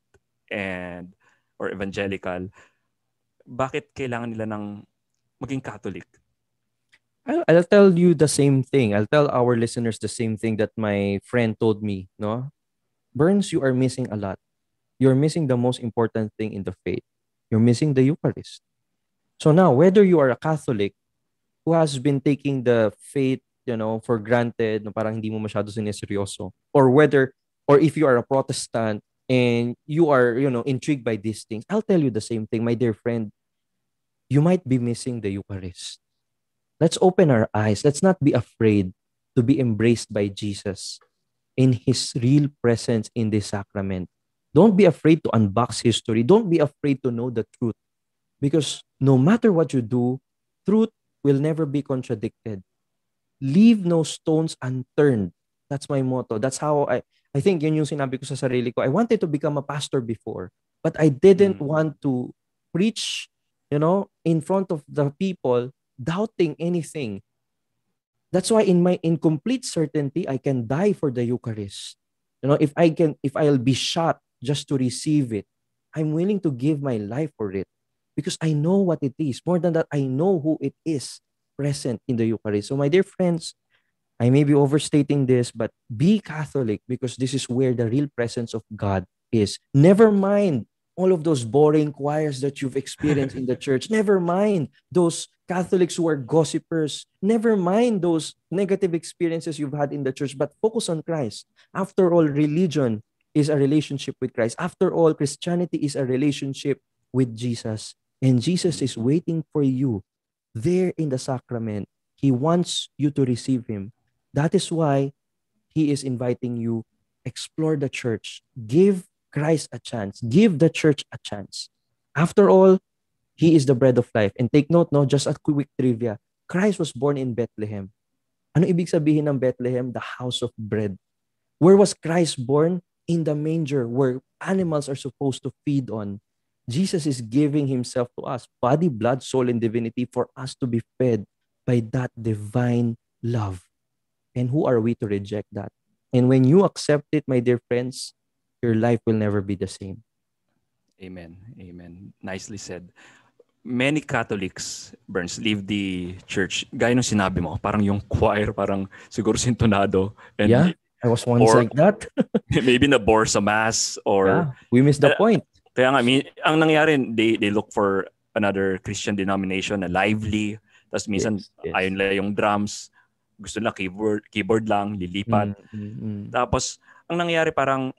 and or evangelical? Bakit kailangan nila ng maging Catholic? I'll tell you the same thing. I'll tell our listeners the same thing that my friend told me, no? Burns, you are missing a lot. You're missing the most important thing in the faith. You're missing the Eucharist. So now, whether you are a Catholic who has been taking the faith, for granted, no, parang hindi mo masyado sineseryoso, or if you are a Protestant and you are, intrigued by these things, I'll tell you the same thing, my dear friend. You might be missing the Eucharist. Let's open our eyes. Let's not be afraid to be embraced by Jesus in his real presence in this sacrament. Don't be afraid to unbox history. Don't be afraid to know the truth. Because no matter what you do, truth will never be contradicted. Leave no stones unturned. That's my motto. That's how I think yun yung sinabi ko sa sarili ko. I wanted to become a pastor before, but I didn't want to preach, in front of the people, doubting anything. That's why in complete certainty, I can die for the Eucharist. If I'll be shot just to receive it, I'm willing to give my life for it because I know what it is. More than that, I know who it is present in the Eucharist. So my dear friends, I may be overstating this, but be Catholic because this is where the real presence of God is. Never mind all of those boring choirs that you've experienced in the church. Never mind those Catholics who are gossipers. Never mind those negative experiences you've had in the church, but focus on Christ. After all, religion is a relationship with Christ. After all, Christianity is a relationship with Jesus. And Jesus is waiting for you there in the sacrament. He wants you to receive him. That is why he is inviting you, explore the church, give Christ a chance, give the church a chance. After all, he is the bread of life. And take note, no, just a quick trivia. Christ was born in Bethlehem. Ano ibig sabihin ng Bethlehem? The house of bread. Where was Christ born? In the manger, where animals are supposed to feed on. Jesus is giving himself to us, body, blood, soul, and divinity, for us to be fed by that divine love. And who are we to reject that? And when you accept it, my dear friends, your life will never be the same. Amen. Amen. Nicely said. Many Catholics, Burns, leave the church. Gaya nung sinabi mo, parang yung choir, parang siguro sintonado. And yeah, I was once like that. Maybe nabore sa mass or... Yeah, we missed the point. Kaya nga, ang nangyari, they look for another Christian denomination na lively. Tapos minsan, ayun lang yung drums. Gusto nila keyboard lang, lilipat. Tapos, ang nangyayari parang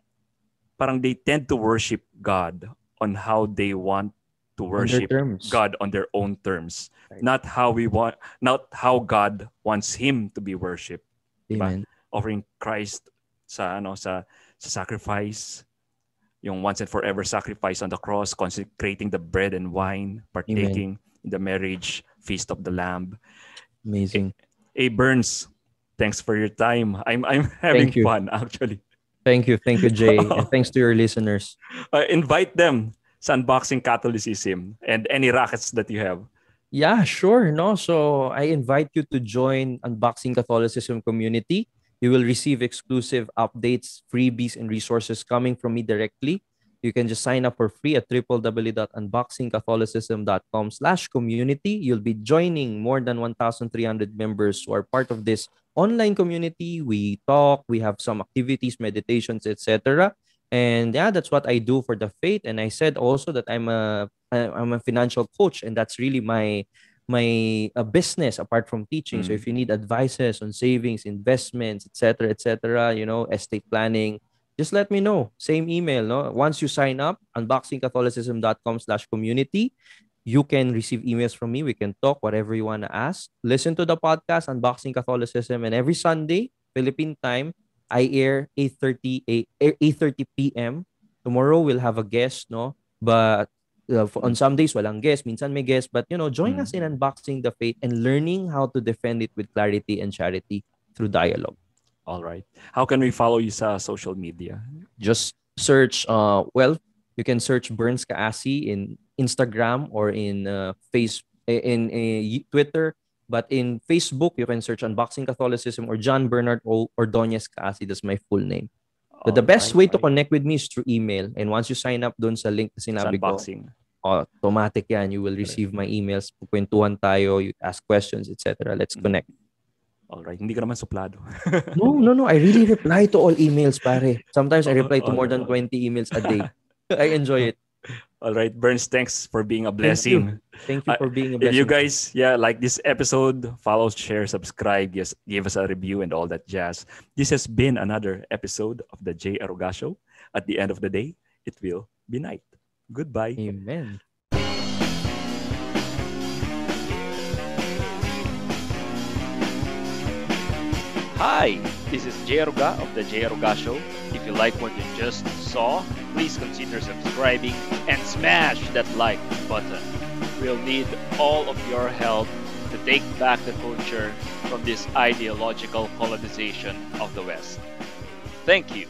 they tend to worship God on how they want to worship God on their own terms. Right. Not how God wants him to be worshipped. Amen. Diba? Offering Christ sa sacrifice, yung once and forever sacrifice on the cross, consecrating the bread and wine, partaking in the marriage feast of the Lamb. Amazing. Hey Burns, thanks for your time. I'm having fun actually. Thank you, Jay, and thanks to your listeners. Invite them sa Unboxing Catholicism and any rackets that you have. Yeah, sure. No, so I invite you to join Unboxing Catholicism community. You will receive exclusive updates, freebies, and resources coming from me directly. You can just sign up for free at www.unboxingcatholicism.com/community. You'll be joining more than 1,300 members who are part of this online community. We talk, we have some activities, meditations, etc. And yeah, that's what I do for the faith. And I said also that I'm a financial coach, and that's really my business apart from teaching. So if you need advices on savings, investments, etc., estate planning, just let me know. Same email, no? Once you sign up, unboxingcatholicism.com/community, you can receive emails from me. We can talk whatever you want to ask. Listen to the podcast, Unboxing Catholicism, and every Sunday, Philippine time, I air 8:30 p.m. Tomorrow we'll have a guest, no? But On some days, walang guest. Minsan may guest. But, join us in Mm. unboxing the faith and learning how to defend it with clarity and charity through dialogue. All right. How can we follow you sa social media? Just search, you can search Burns Kaasi in Instagram or in Twitter. But in Facebook, you can search Unboxing Catholicism or John Bernard Ordonez Kaasi. That's my full name. The best way to connect with me is through email. And once you sign up dun sa link na sinabi ko, automatic yan. You will receive my emails. Pukwentuhan tayo, you ask questions, etc. Let's connect. Alright. Hindi ka naman suplado. No. I really reply to all emails, pare. Sometimes I reply to more than 20 emails a day. I enjoy it. All right, Burns, thanks for being a blessing. Thank you for being a blessing. If you guys, like this episode, follow, share, subscribe, yes, give us a review and all that jazz. This has been another episode of the J. Aruga Show. At the end of the day, it will be night. Goodbye. Amen. Hi, this is J. Aruga of the J. Aruga Show. If you like what you just saw, please consider subscribing and smash that like button. We'll need all of your help to take back the culture from this ideological colonization of the West. Thank you.